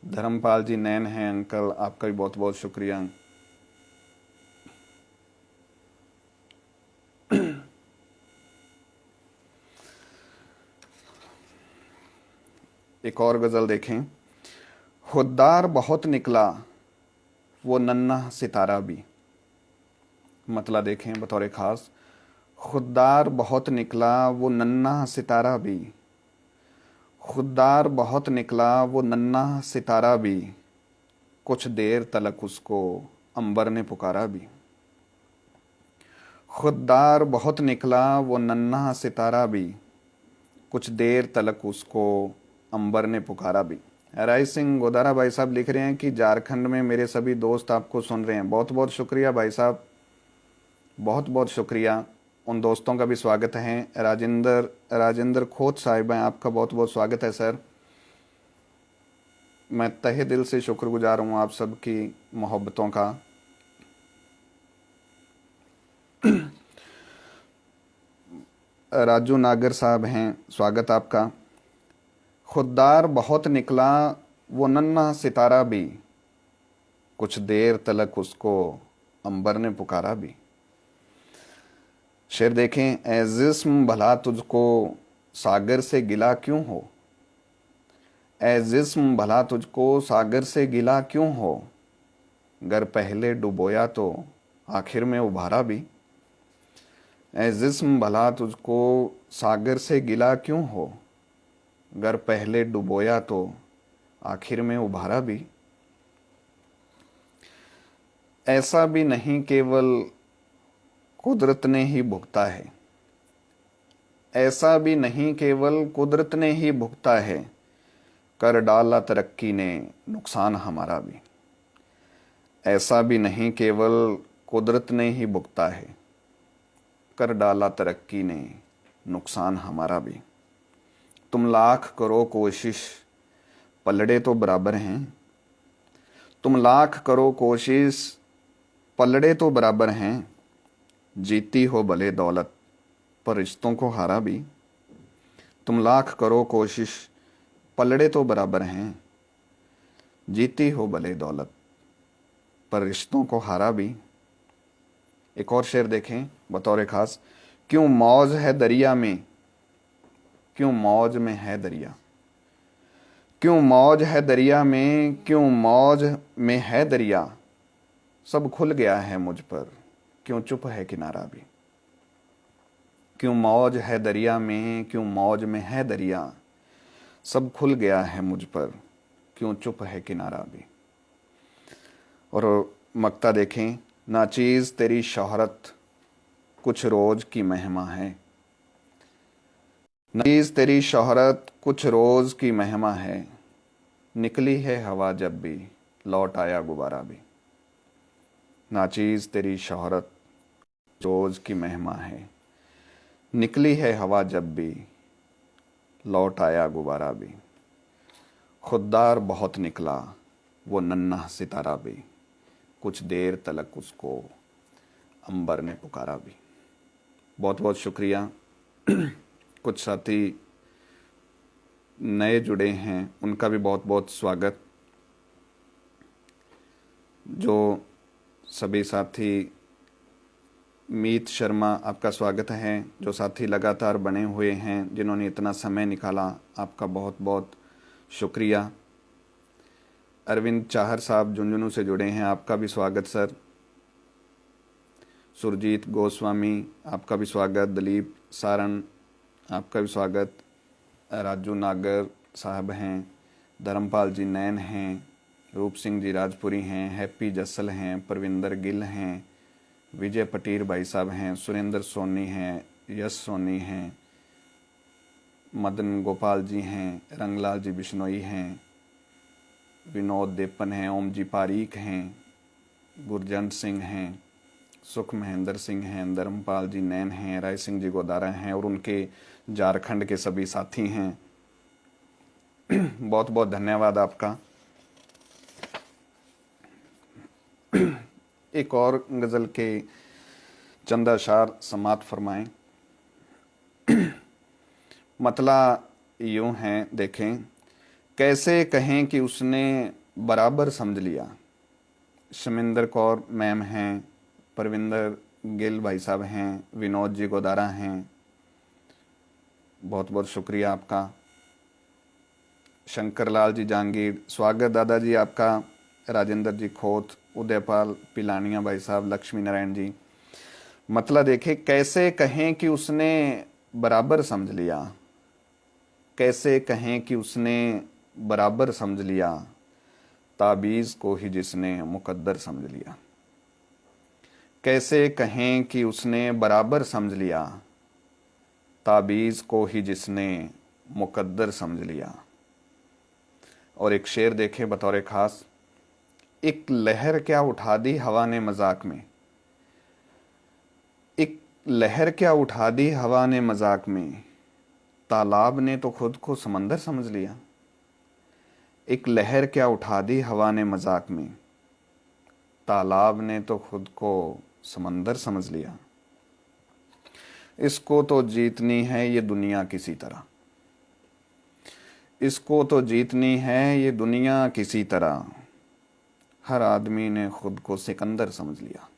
धर्मपाल जी नैन हैं अंकल, आपका भी बहुत बहुत शुक्रिया। एक और गज़ल देखें, खुददार बहुत निकला वो नन्हा सितारा भी। मतलब देखें बतौर ख़ास, खुददार बहुत निकला वो नन्हा सितारा भी, खुददार बहुत निकला वो नन्हा सितारा भी, कुछ देर तलक उसको अंबर ने पुकारा भी। खुददार बहुत निकला वो नन्हा सितारा भी, कुछ देर तलक उसको अंबर ने पुकारा भी। राय सिंह गोदारा भाई साहब लिख रहे हैं कि झारखंड में मेरे सभी दोस्त आपको सुन रहे हैं, बहुत बहुत शुक्रिया भाई साहब, बहुत बहुत शुक्रिया। उन दोस्तों का भी स्वागत है। राजेंद्र खोत साहिब हैं, आपका बहुत बहुत स्वागत है सर। मैं तहे दिल से शुक्रगुजार हूँ आप सबकी मोहब्बतों का। राजू नागर साहब हैं, स्वागत आपका। खुददार बहुत निकला वो नन्हा सितारा भी, कुछ देर तलक उसको अंबर ने पुकारा भी। शेर देखें, ए जिस्म भला तुझको सागर से गिला क्यों हो, ए जिस्म भला तुझको सागर से गिला क्यों हो, गर पहले डुबोया तो आखिर में उभारा भी। ए जिस्म भला तुझको सागर से गिला क्यों हो, गर पहले डुबोया तो आखिर में उभारा भी। ऐसा भी नहीं केवल कुदरत ने ही भुगता है, ऐसा भी नहीं केवल कुदरत ने ही भुगता है, कर डाला तरक्की ने नुकसान हमारा भी। ऐसा भी नहीं केवल कुदरत ने ही भुगता है, कर डाला तरक्की ने नुकसान हमारा भी। तुम लाख करो कोशिश पलड़े तो बराबर हैं, तुम लाख करो कोशिश पलड़े तो बराबर हैं, जीती हो भले दौलत पर रिश्तों को हारा भी। तुम लाख करो कोशिश पलड़े तो बराबर हैं, जीती हो भले दौलत पर रिश्तों को हारा भी। एक और शेर देखें बतौर खास, क्यों मौज है दरिया में, क्यों मौज में है दरिया, क्यों मौज है दरिया में, क्यों मौज में है दरिया, सब खुल गया है मुझ पर क्यों चुप है किनारा भी। क्यों मौज है दरिया में, क्यों मौज में है दरिया, सब खुल गया है मुझ पर क्यों चुप है किनारा भी। और मक्ता देखें, नाचीज़ तेरी शोहरत कुछ रोज की महिमा है, नाचीज़ तेरी शोहरत कुछ रोज की महिमा है, निकली है हवा जब भी लौट आया गुबारा भी। नाचीज़ तेरी शोहरत रोज की महिमा है, निकली है हवा जब भी लौट आया गुबारा भी। खुददार बहुत निकला वो नन्हा सितारा भी, कुछ देर तलक उसको अंबर ने पुकारा भी। बहुत बहुत शुक्रिया। कुछ साथी नए जुड़े हैं, उनका भी बहुत बहुत स्वागत। जो सभी साथी, मीत शर्मा आपका स्वागत है। जो साथी लगातार बने हुए हैं, जिन्होंने इतना समय निकाला, आपका बहुत बहुत शुक्रिया। अरविंद चाहर साहब झुंझुनू से जुड़े हैं, आपका भी स्वागत सर। सुरजीत गोस्वामी आपका भी स्वागत। दलीप सारण आपका भी स्वागत। राजू नागर साहब हैं, धर्मपाल जी नैन हैं, रूप सिंह जी राजपुरी हैं, हैप्पी जसल हैं, परविंदर गिल हैं, विजय पटीर भाई साहब हैं, सुरेंद्र सोनी हैं, यश सोनी हैं, मदन गोपाल जी हैं, रंगलाल जी बिश्नोई हैं, विनोद देपन हैं, ओम जी पारीक हैं, गुरजंत सिंह हैं, सुख महेंद्र सिंह हैं, धर्मपाल जी नैन हैं, राय सिंह जी गोदारा हैं और उनके झारखंड के सभी साथी हैं। बहुत बहुत धन्यवाद आपका। एक और गज़ल के चंद अशार समात फरमाएं। मतला यूं हैं, देखें, कैसे कहें कि उसने बराबर समझ लिया। शमिंदर कौर मैम हैं, परविंदर गिल भाई साहब हैं, विनोद जी गोदारा हैं, बहुत बहुत शुक्रिया आपका। शंकर लाल जी जहांगीर, स्वागत दादाजी आपका। राजेंद्र जी खोत, उदयपाल पिलानिया भाई साहब, लक्ष्मी नारायण जी। मतलब देखे, कैसे कहें कि उसने बराबर समझ लिया, कैसे कहें कि उसने बराबर समझ लिया, ताबीज़ को ही जिसने मुकद्दर समझ लिया। कैसे कहें कि उसने बराबर समझ लिया, ताबीज़ को ही जिसने मुकद्दर समझ लिया। और एक शेर देखे बतौर खास, एक लहर क्या उठा दी हवा ने मजाक में, एक लहर क्या उठा दी हवा ने मजाक में, तालाब ने तो खुद को समंदर समझ लिया। एक लहर क्या उठा दी हवा ने मजाक में, तालाब ने तो खुद को समंदर समझ लिया। इसको तो जीतनी है ये दुनिया किसी तरह, इसको तो जीतनी है ये दुनिया किसी तरह, हर आदमी ने खुद को सिकंदर समझ लिया।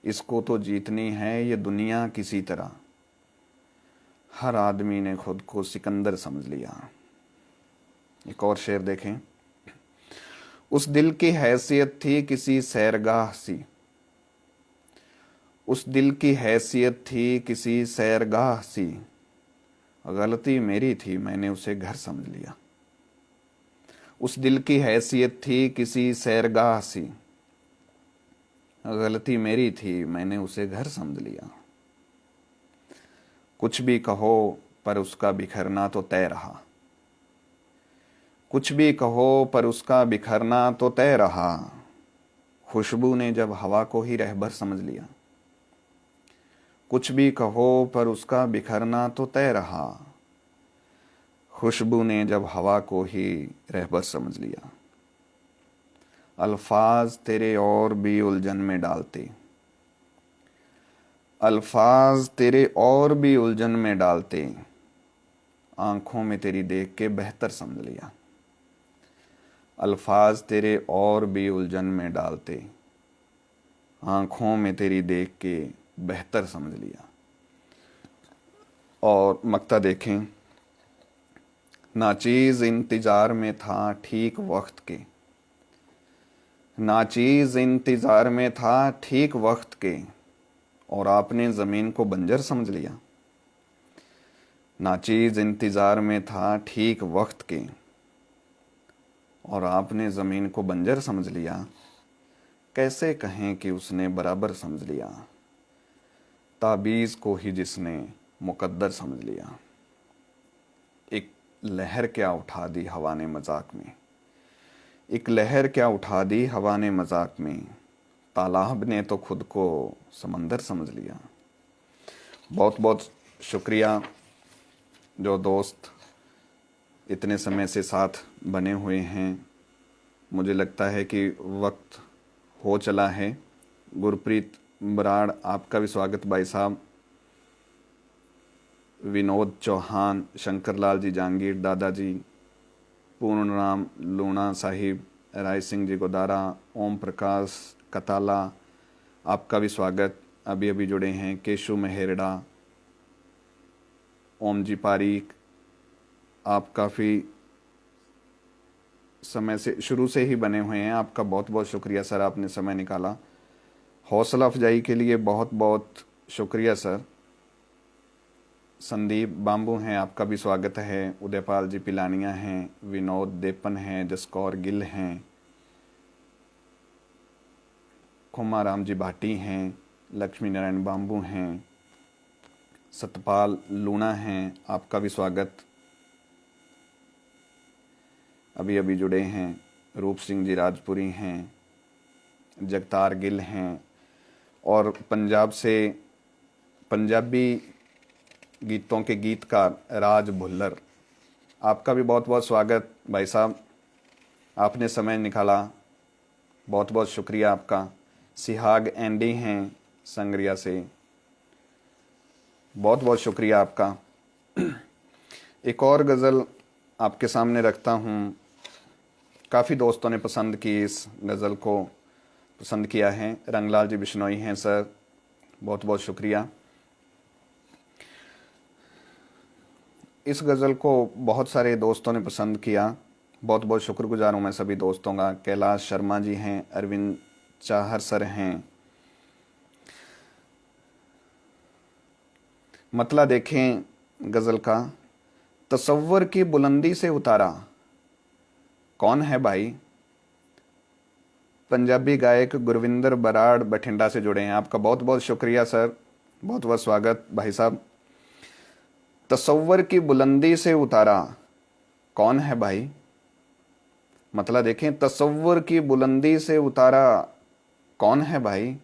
इसको तो जीतनी है ये दुनिया किसी तरह, हर आदमी ने खुद को सिकंदर समझ लिया। एक और शेर देखें। उस दिल की हैसियत थी किसी सैरगाह सी, उस दिल की हैसियत थी किसी सैरगाह सी, गलती मेरी थी मैंने उसे घर समझ लिया। उस दिल की हैसियत थी किसी सैरगाह सी, गलती मेरी थी मैंने उसे घर समझ लिया। कुछ भी कहो पर उसका बिखरना तो तय रहा, कुछ भी कहो पर उसका बिखरना तो तय रहा, खुशबू ने जब हवा को ही रहबर समझ लिया। कुछ भी कहो पर उसका बिखरना तो तय रहा, खुशबू ने जब हवा को ही रहबर समझ लिया। अल्फाज तेरे और भी उलझन में डालते, अल्फाज तेरे और भी उलझन में डालते, आंखों में तेरी देख के बेहतर समझ लिया। अल्फाज तेरे और भी उलझन में डालते, आंखों में तेरी देख के बेहतर समझ लिया। और मक्ता देखें। नाचीज इंतजार में था ठीक वक्त के, नाचीज इंतजार में था ठीक वक्त के, और आपने ज़मीन को बंजर समझ लिया। नाचीज इंतजार में था ठीक वक्त के, और आपने ज़मीन को बंजर समझ लिया। कैसे कहें कि उसने बराबर समझ लिया, ताबीज़ को ही जिसने मुकद्दर समझ लिया। एक लहर क्या उठा दी हवा ने मजाक में, एक लहर क्या उठा दी हवा ने मजाक में, तालाब ने तो खुद को समंदर समझ लिया। बहुत बहुत शुक्रिया जो दोस्त इतने समय से साथ बने हुए हैं। मुझे लगता है कि वक्त हो चला है। गुरप्रीत बराड़, आपका भी स्वागत भाई साहब। विनोद चौहान, शंकर लाल जी जहांगीर, दादाजी, पूर्ण राम लूणा साहिब, राय सिंह जी गोदारा, ओम प्रकाश कताला, आपका भी स्वागत। अभी अभी जुड़े हैं केशु मेहरड़ा, ओम जी पारीक, आप काफ़ी समय से शुरू से ही बने हुए हैं। आपका बहुत बहुत शुक्रिया सर, आपने समय निकाला। हौसला अफजाई के लिए बहुत बहुत शुक्रिया सर। संदीप बाम्बू हैं, आपका भी स्वागत है। उदयपाल जी पिलानिया हैं, विनोद देपन हैं, जसकौर गिल हैं, खुमाराम जी भाटी हैं, लक्ष्मी नारायण बाम्बू हैं, सतपाल लूणा हैं, आपका भी स्वागत। अभी अभी जुड़े हैं रूप सिंह जी राजपुरी हैं, जगतार गिल हैं, और पंजाब से पंजाबी गीतों के गीतकार राज भुल्लर, आपका भी बहुत बहुत स्वागत भाई साहब, आपने समय निकाला, बहुत बहुत शुक्रिया आपका। सिहाग एंडी हैं संगरिया से, बहुत बहुत शुक्रिया आपका। एक और गज़ल आपके सामने रखता हूँ। काफ़ी दोस्तों ने पसंद की, इस गज़ल को पसंद किया है। रंगलाल जी बिश्नोई हैं सर, बहुत बहुत शुक्रिया। इस गज़ल को बहुत सारे दोस्तों ने पसंद किया, बहुत बहुत शुक्रगुजार हूँ मैं सभी दोस्तों का। कैलाश शर्मा जी हैं, अरविंद चाहर सर हैं। मतला देखें गज़ल का। तसव्वुर की बुलंदी से उतारा, कौन है भाई। पंजाबी गायक गुरविंदर बराड़ बठिंडा से जुड़े हैं, आपका बहुत बहुत शुक्रिया सर, बहुत बहुत स्वागत भाई साहब। तसव्वुर की बुलंदी से उतारा, कौन है भाई। मतलब देखें, तसव्वुर की बुलंदी से उतारा, कौन है भाई।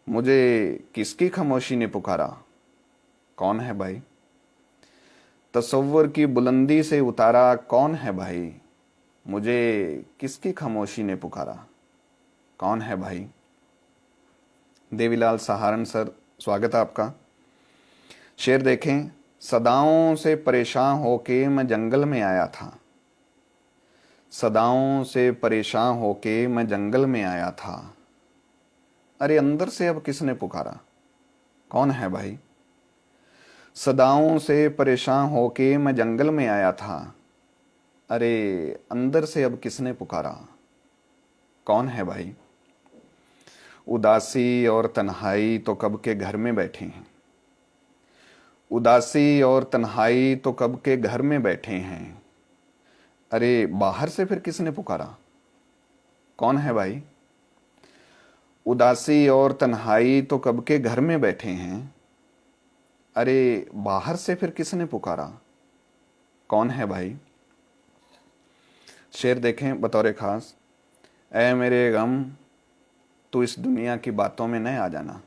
मुझे किसकी खामोशी ने पुकारा, कौन है भाई। तसव्वुर की बुलंदी से उतारा कौन है भाई, मुझे किसकी खामोशी ने पुकारा, कौन है भाई। देवीलाल सहारण सर, स्वागत है आपका। शेर देखें, सदाओं से परेशान होके मैं जंगल में आया था, सदाओं से परेशान होके मैं जंगल में आया था, अरे अंदर से अब किसने पुकारा, कौन है भाई। सदाओं से परेशान होके मैं जंगल में आया था, अरे अंदर से अब किसने पुकारा, कौन है भाई। उदासी और तन्हाई तो कब के घर में बैठे हैं, उदासी और तन्हाई तो कब के घर में बैठे हैं, अरे बाहर से फिर किसने पुकारा, कौन है भाई। उदासी और तन्हाई तो कब के घर में बैठे हैं, अरे बाहर से फिर किसने पुकारा, कौन है भाई। शेर देखें बतौर खास, ऐ मेरे गम तू इस दुनिया की बातों में न आ जाना,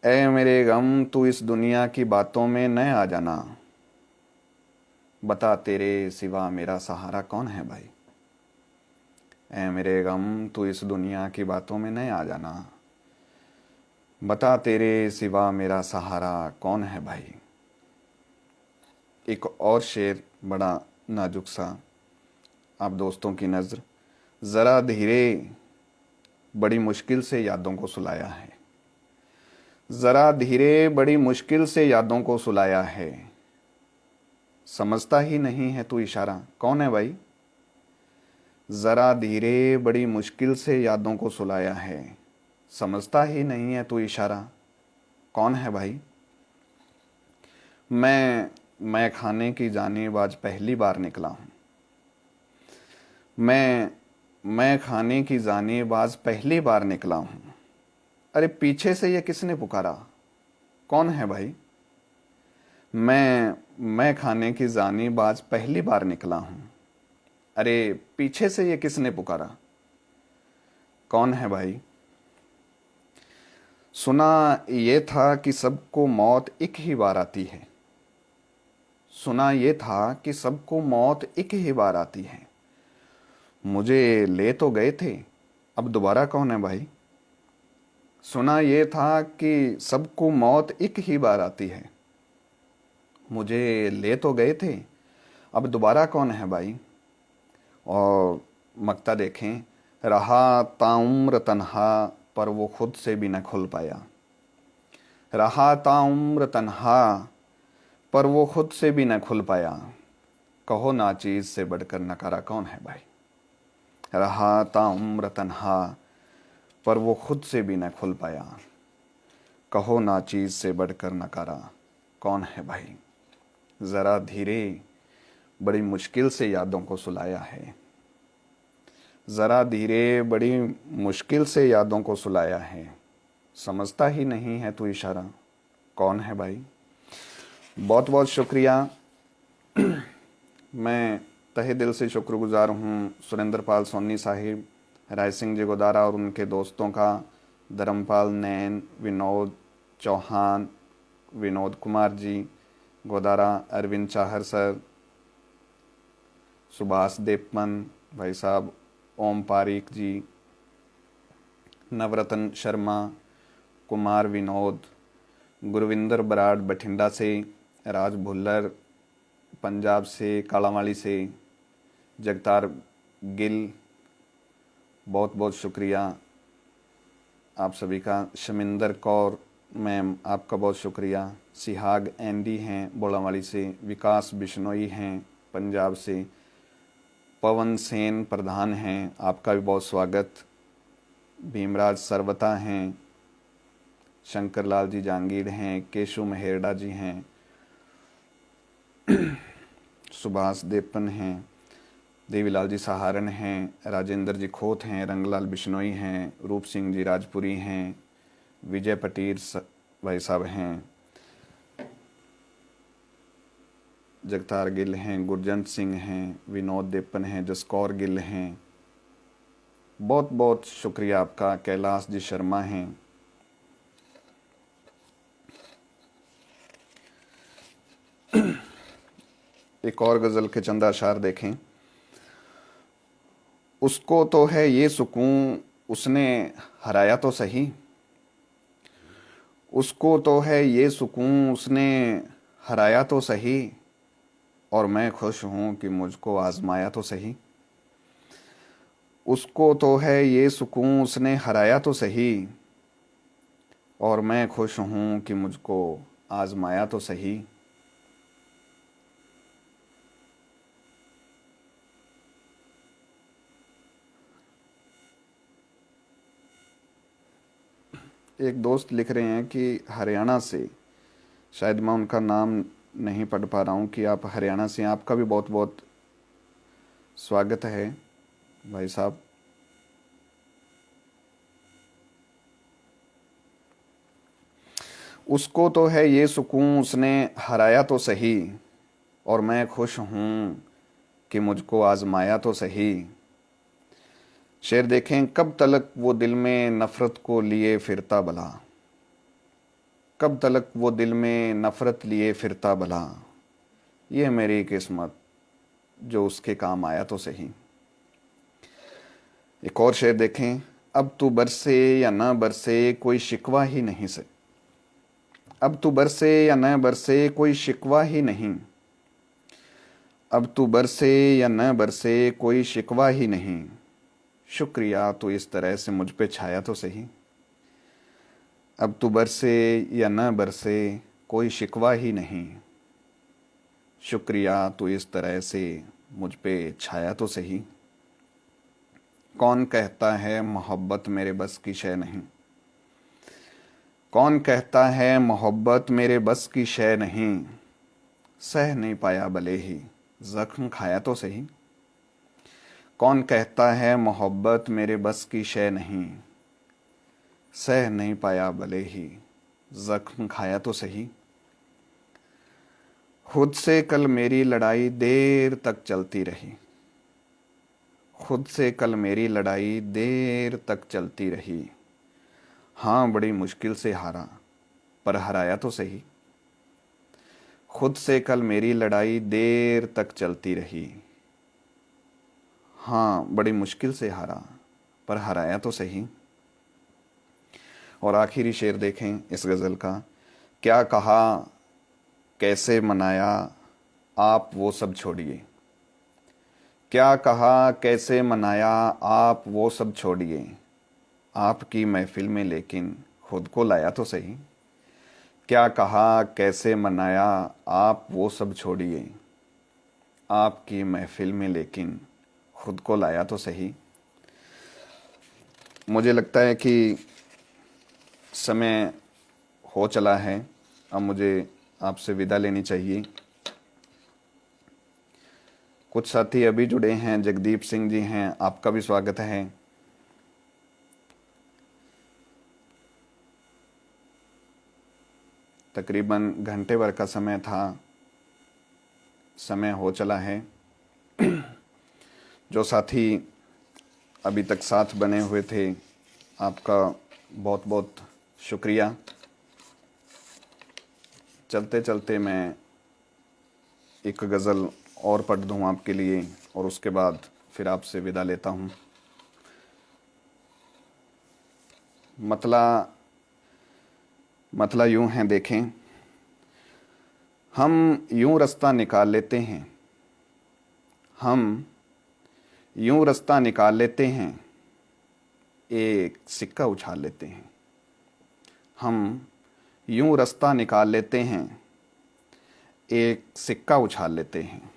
ऐ मेरे गम तू इस दुनिया की बातों में न आ जाना, बता तेरे सिवा मेरा सहारा कौन है भाई। ऐ मेरे गम तू इस दुनिया की बातों में न आ जाना, बता तेरे सिवा मेरा सहारा कौन है भाई। एक और शेर बड़ा नाजुक सा, आप दोस्तों की नज़र, ज़रा धीरे बड़ी मुश्किल से यादों को सुलाया है, ज़रा धीरे बड़ी मुश्किल से यादों को सुलाया है, समझता ही नहीं है तू इशारा, कौन है भाई। ज़रा धीरे बड़ी मुश्किल से यादों को सुलाया है, समझता ही नहीं है तू इशारा, कौन है भाई। मैं खाने की जानिब आज पहली बार निकला हूँ, मैं खाने की जानिब आज पहली बार निकला हूँ, अरे पीछे से ये किसने पुकारा, कौन है भाई। मैं खाने की जानिब आज पहली बार निकला हूँ, अरे पीछे से ये किसने पुकारा, कौन है भाई। सुना ये था कि सबको मौत एक ही बार आती है, सुना ये था कि सबको मौत एक ही बार आती है, मुझे ले तो गए थे अब दोबारा कौन है भाई। सुना ये था कि सबको मौत एक ही बार आती है, मुझे ले तो गए थे अब दोबारा कौन है भाई। और मक्ता देखें, रहा ताउम्र तन्हा पर वो खुद से भी न खुल पाया, रहा ताउम्र तन्हा पर वो खुद से भी न खुल पाया, कहो नाचीज से बढ़कर नकारा कौन है भाई। रहा ताउम्र तन्हा पर वो खुद से भी न खुल पाया, कहो नाचीज से बढ़कर नकारा कौन है भाई। ज़रा धीरे बड़ी मुश्किल से यादों को सुलाया है, ज़रा धीरे बड़ी मुश्किल से यादों को सुलाया है, समझता ही नहीं है तू इशारा, कौन है भाई। बहुत बहुत शुक्रिया। मैं तहे दिल से शुक्रगुजार हूँ सुरेंद्र पाल सोनी साहिब, राय सिंह जी गोदारा और उनके दोस्तों का, धर्मपाल नैन, विनोद चौहान, विनोद कुमार जी गोदारा, अरविंद चाहर सर, सुभाष देपमन भाई साहब, ओम पारिक जी, नवरतन शर्मा, कुमार विनोद, गुरविंदर बराड़ बठिंडा से, राज भुल्लर पंजाब से, कालावाली से, जगतार गिल, बहुत बहुत शुक्रिया आप सभी का। शमिंदर कौर मैम, आपका बहुत शुक्रिया। सिहाग एंडी हैं बोलावाली से, विकास बिश्नोई हैं पंजाब से, पवन सेन प्रधान हैं, आपका भी बहुत स्वागत। भीमराज सरवता हैं, शंकर लाल जी जांगीर हैं, केशु महेरडा जी हैं, सुभाष देपन हैं, देवीलाल जी सहारण हैं, राजेंद्र जी खोत हैं, रंगलाल बिश्नोई हैं, रूप सिंह जी राजपुरी हैं, विजय पटीर भाई साहब हैं, जगतार गिल हैं, गुरजंत सिंह हैं, विनोद देपन हैं, जसकौर गिल हैं, बहुत बहुत शुक्रिया आपका। कैलाश जी शर्मा हैं, एक और गज़ल के चंद अशार देखें। उसको तो है ये सुकून उसने हराया तो सही, उसको तो है ये सुकून उसने हराया तो सही, और मैं खुश हूँ कि मुझको आजमाया तो सही। उसको तो है ये सुकून उसने हराया तो सही, और मैं खुश हूँ कि मुझको आजमाया तो सही। एक दोस्त लिख रहे हैं कि हरियाणा से, शायद मैं उनका नाम नहीं पढ़ पा रहा हूँ, कि आप हरियाणा से हैं। आपका भी बहुत बहुत स्वागत है भाई साहब। उसको तो है ये सुकून उसने हराया तो सही, और मैं खुश हूँ कि मुझको आजमाया तो सही। शेर देखें। कब तलक वो दिल में नफ़रत को लिए फिरता भला, कब तलक वो दिल में नफ़रत लिए फिरता भला, ये मेरी किस्मत जो उसके काम आया तो सही। एक और शेर देखें। अब तू बरसे या ना बरसे कोई शिकवा ही नहीं से, अब तू बरसे या न बरसे कोई शिकवा ही नहीं, अब तू बरसे या न बरसे कोई शिकवा ही नहीं, शुक्रिया तो इस तरह से मुझ पे छाया तो सही। अब तू बरसे या न बरसे कोई शिकवा ही नहीं, शुक्रिया तो इस तरह से मुझ पे छाया तो सही। कौन कहता है मोहब्बत मेरे बस की शय नहीं, कौन कहता है मोहब्बत मेरे बस की शय नहीं, सह नहीं पाया भले ही जख्म खाया तो सही। कौन कहता है मोहब्बत मेरे बस की शय नहीं, सह नहीं पाया भले ही जख्म खाया तो सही। खुद से कल मेरी लड़ाई देर तक चलती रही, खुद से कल मेरी लड़ाई देर तक चलती रही, हाँ बड़ी मुश्किल से हारा पर हराया तो सही। खुद से कल मेरी लड़ाई देर तक चलती रही, हाँ बड़ी मुश्किल से हारा पर हराया तो सही। और आखिरी शेर देखें इस गज़ल का। क्या कहा कैसे मनाया आप वो सब छोड़िए, क्या कहा कैसे मनाया आप वो सब छोड़िए, आपकी महफिल में लेकिन खुद को लाया तो सही। क्या कहा कैसे मनाया आप वो सब छोड़िए, आपकी महफिल में लेकिन खुद को लाया तो सही। मुझे लगता है कि समय हो चला है, अब मुझे आपसे विदा लेनी चाहिए। कुछ साथी अभी जुड़े हैं। जगदीप सिंह जी हैं, आपका भी स्वागत है। तकरीबन घंटे भर का समय था, समय हो चला है। जो साथी अभी तक साथ बने हुए थे, आपका बहुत बहुत शुक्रिया। चलते चलते मैं एक गज़ल और पढ़ दूँ आपके लिए, और उसके बाद फिर आपसे विदा लेता हूँ। मतला यूं है देखें। हम यूं रास्ता निकाल लेते हैं, हम यूं रास्ता निकाल लेते हैं, एक सिक्का उछाल लेते हैं। हम यूं रास्ता निकाल लेते हैं, एक सिक्का उछाल लेते हैं।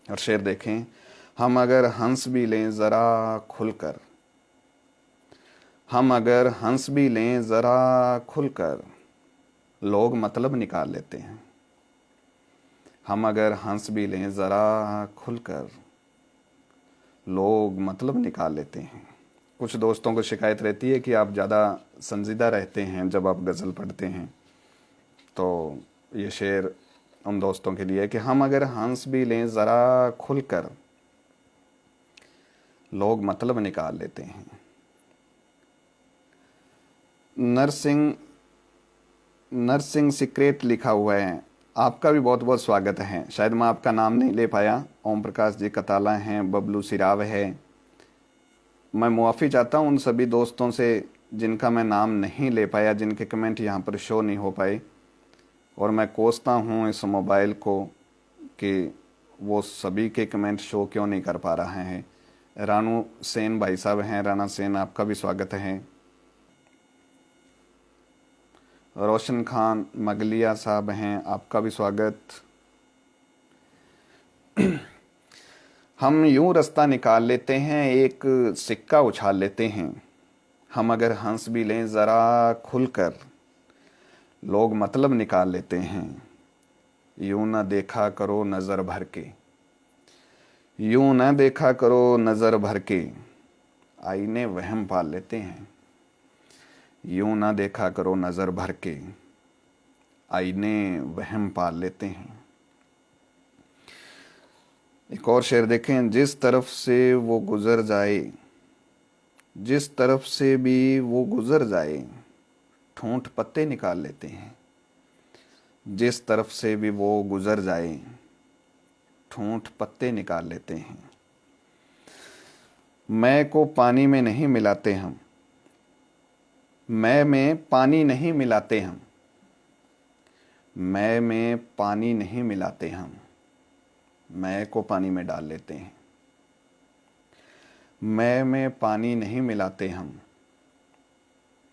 और शेर देखें। हम अगर हंस भी लें ज़रा खुलकर, हम अगर हंस भी लें ज़रा खुलकर, लोग मतलब निकाल लेते हैं। हम अगर हंस भी लें ज़रा खुलकर, लोग मतलब निकाल लेते हैं। कुछ दोस्तों को शिकायत रहती है कि आप ज़्यादा संजीदा रहते हैं जब आप गज़ल पढ़ते हैं, तो ये शेर उन दोस्तों के लिए है कि हम अगर हंस भी लें ज़रा खुलकर, लोग मतलब निकाल लेते हैं। नरसिंह सीक्रेट लिखा हुआ है, आपका भी बहुत बहुत स्वागत है। शायद मैं आपका नाम नहीं ले पाया। ओम प्रकाश जी कताला हैं, बबलू सिराव है। मैं मुआफ़ी चाहता हूँ उन सभी दोस्तों से जिनका मैं नाम नहीं ले पाया, जिनके कमेंट यहाँ पर शो नहीं हो पाए। और मैं कोसता हूँ इस मोबाइल को कि वो सभी के कमेंट शो क्यों नहीं कर पा रहे हैं। रानू सेन भाई साहब हैं, राणा सेन, आपका भी स्वागत है। रोशन खान मगलिया साहब हैं, आपका भी स्वागत। हम यूं रास्ता निकाल लेते हैं, एक सिक्का उछाल लेते हैं। हम अगर हंस भी लें ज़रा खुलकर, लोग मतलब निकाल लेते हैं। यूं ना देखा करो नज़र भर के, यूं ना देखा करो नज़र भर के, आईने वहम पाल लेते हैं। यूं ना देखा करो नज़र भर के, आईने वहम पाल लेते हैं। एक और शेर देखें। जिस तरफ से वो गुजर जाए, जिस तरफ से भी वो गुजर जाए, ठूंठ पत्ते निकाल लेते हैं। जिस तरफ से भी वो गुजर जाए, ठूंठ पत्ते निकाल लेते हैं। मैं को पानी में नहीं मिलाते हम, मैं में पानी नहीं मिलाते हम, मैं में पानी नहीं मिलाते हम, मैं को पानी में डाल लेते हैं। मैं में पानी नहीं मिलाते हम,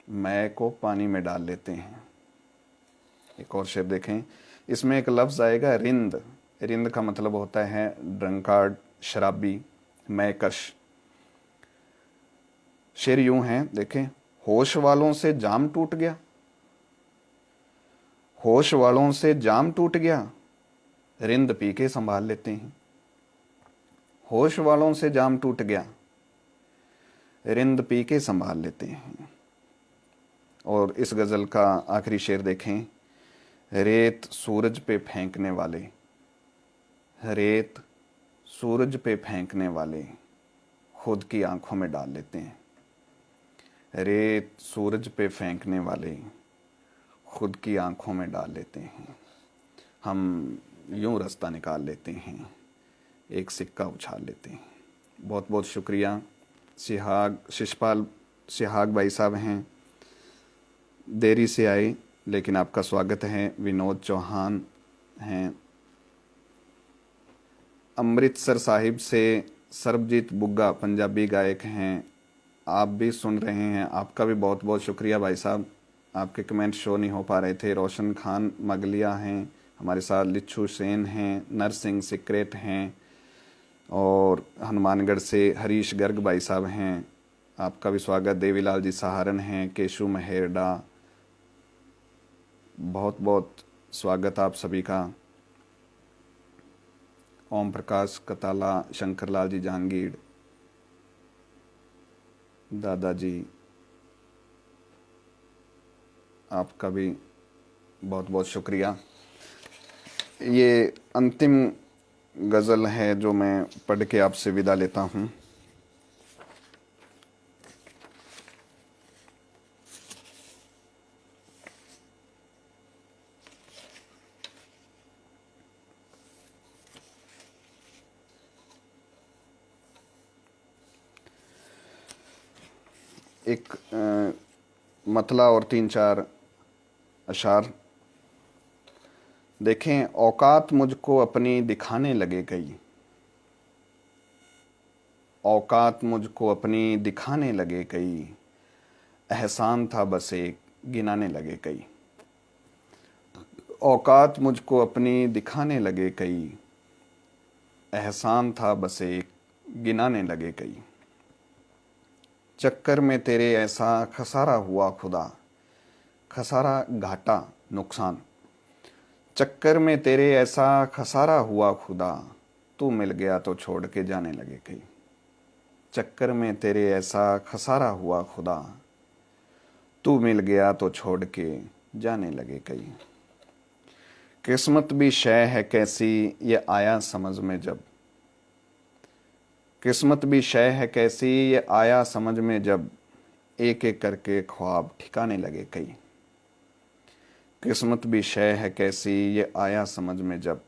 मैं को पानी में डाल लेते हैं। एक और शेर देखें। इसमें एक लफ्ज़ आएगा रिंद। रिंद का मतलब होता है ड्रंकार्ड, शराबी, मैकश। शेर यूं है, देखें। होश वालों से जाम टूट गया, होश वालों से जाम टूट गया, रिंद पी के संभाल लेते हैं। होश वालों से जाम टूट गया, रिंद पी के संभाल लेते हैं। और इस गज़ल का आखिरी शेर देखें। रेत सूरज पे फेंकने वाले, रेत सूरज पे फेंकने वाले, खुद की आंखों में डाल लेते हैं। रेत सूरज पे फेंकने वाले, खुद की आंखों में डाल लेते हैं। हम यूं रास्ता निकाल लेते हैं, एक सिक्का उछाल लेते हैं। बहुत बहुत शुक्रिया। शिशपाल सिहाग भाई साहब हैं, देरी से आए लेकिन आपका स्वागत है। विनोद चौहान हैं। अमृतसर साहिब से सरबजीत बुग्गा पंजाबी गायक हैं, आप भी सुन रहे हैं, आपका भी बहुत बहुत शुक्रिया भाई साहब। आपके कमेंट शो नहीं हो पा रहे थे। रोशन खान मगलिया हैं हमारे साथ, लिच्छू सेन हैं, नरसिंह सिक्रेट हैं, और हनुमानगढ़ से हरीश गर्ग भाई साहब हैं, आपका भी स्वागत। देवीलाल जी सहारन हैं, केशु महेरडा, बहुत बहुत स्वागत आप सभी का। ओम प्रकाश कताला, शंकरलाल जी जहांगीर, दादाजी, आपका भी बहुत बहुत शुक्रिया। ये अंतिम गज़ल है जो मैं पढ़ के आपसे विदा लेता हूँ। एक मतला और 3-4 अशार देखें। औकात मुझको अपनी दिखाने लगे कई, औकात मुझको अपनी दिखाने लगे कई, एहसान था बस एक गिनाने लगे कई। औकात मुझको अपनी दिखाने लगे कई, एहसान था बस एक गिनाने लगे कई। चक्कर में तेरे ऐसा खसारा हुआ खुदा, खसारा घाटा नुकसान। चक्कर में तेरे ऐसा खसारा हुआ खुदा, तू मिल गया तो छोड़ के जाने लगे कई। चक्कर में तेरे ऐसा खसारा हुआ खुदा, तू मिल गया तो छोड़ के जाने लगे कई। किस्मत भी शय है कैसी ये आया समझ में जब, किस्मत भी शय है कैसी ये आया समझ में जब, एक एक करके ख्वाब ठिकाने लगे कई। किस्मत भी शय है कैसी, ये आया समझ में जब,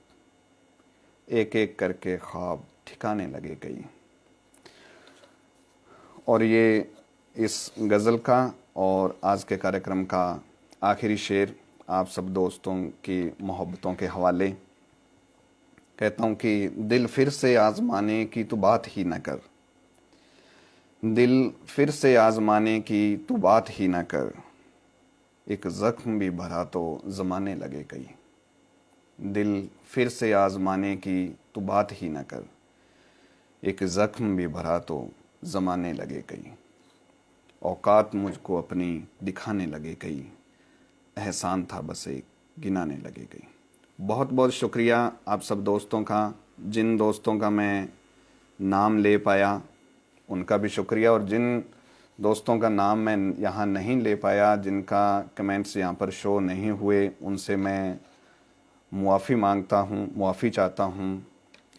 एक एक करके ख्वाब ठिकाने लगे कई। और ये इस गज़ल का और आज के कार्यक्रम का आखिरी शेर आप सब दोस्तों की मोहब्बतों के हवाले। कहता हूँ कि दिल फिर से आजमाने की तू बात ही न कर, दिल फिर से आजमाने की तू बात ही न कर, एक ज़ख्म भी भरा तो ज़माने लगे कई। दिल फिर से आजमाने की तू बात ही न कर, एक ज़ख्म भी भरा तो ज़माने लगे कई। औकात मुझको अपनी दिखाने लगे कई, एहसान था बस एक गिनाने लगे कई। बहुत बहुत शुक्रिया आप सब दोस्तों का। जिन दोस्तों का मैं नाम ले पाया उनका भी शुक्रिया, और जिन दोस्तों का नाम मैं यहाँ नहीं ले पाया, जिनका कमेंट्स यहाँ पर शो नहीं हुए, उनसे मैं मुआफ़ी मांगता हूँ, मुआफ़ी चाहता हूँ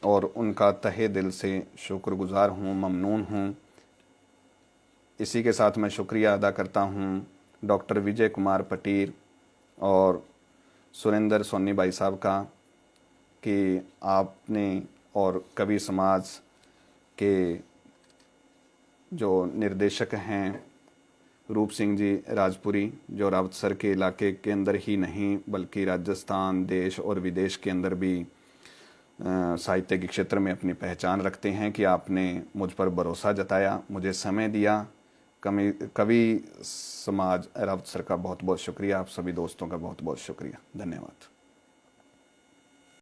और उनका तहे दिल से शुक्रगुज़ार हूँ, ममनून हूँ। इसी के साथ मैं शुक्रिया अदा करता हूँ डॉक्टर विजय कुमार पटीर और सुरेंद्र सोनी भाई साहब का, कि आपने और कवि समाज के जो निर्देशक हैं रूप सिंह जी राजपुरी, जो रावतसर के इलाके के अंदर ही नहीं बल्कि राजस्थान, देश और विदेश के अंदर भी साहित्य के क्षेत्र में अपनी पहचान रखते हैं, कि आपने मुझ पर भरोसा जताया, मुझे समय दिया। कवि समाज रावतसर का बहुत बहुत शुक्रिया। आप सभी दोस्तों का बहुत बहुत शुक्रिया। धन्यवाद।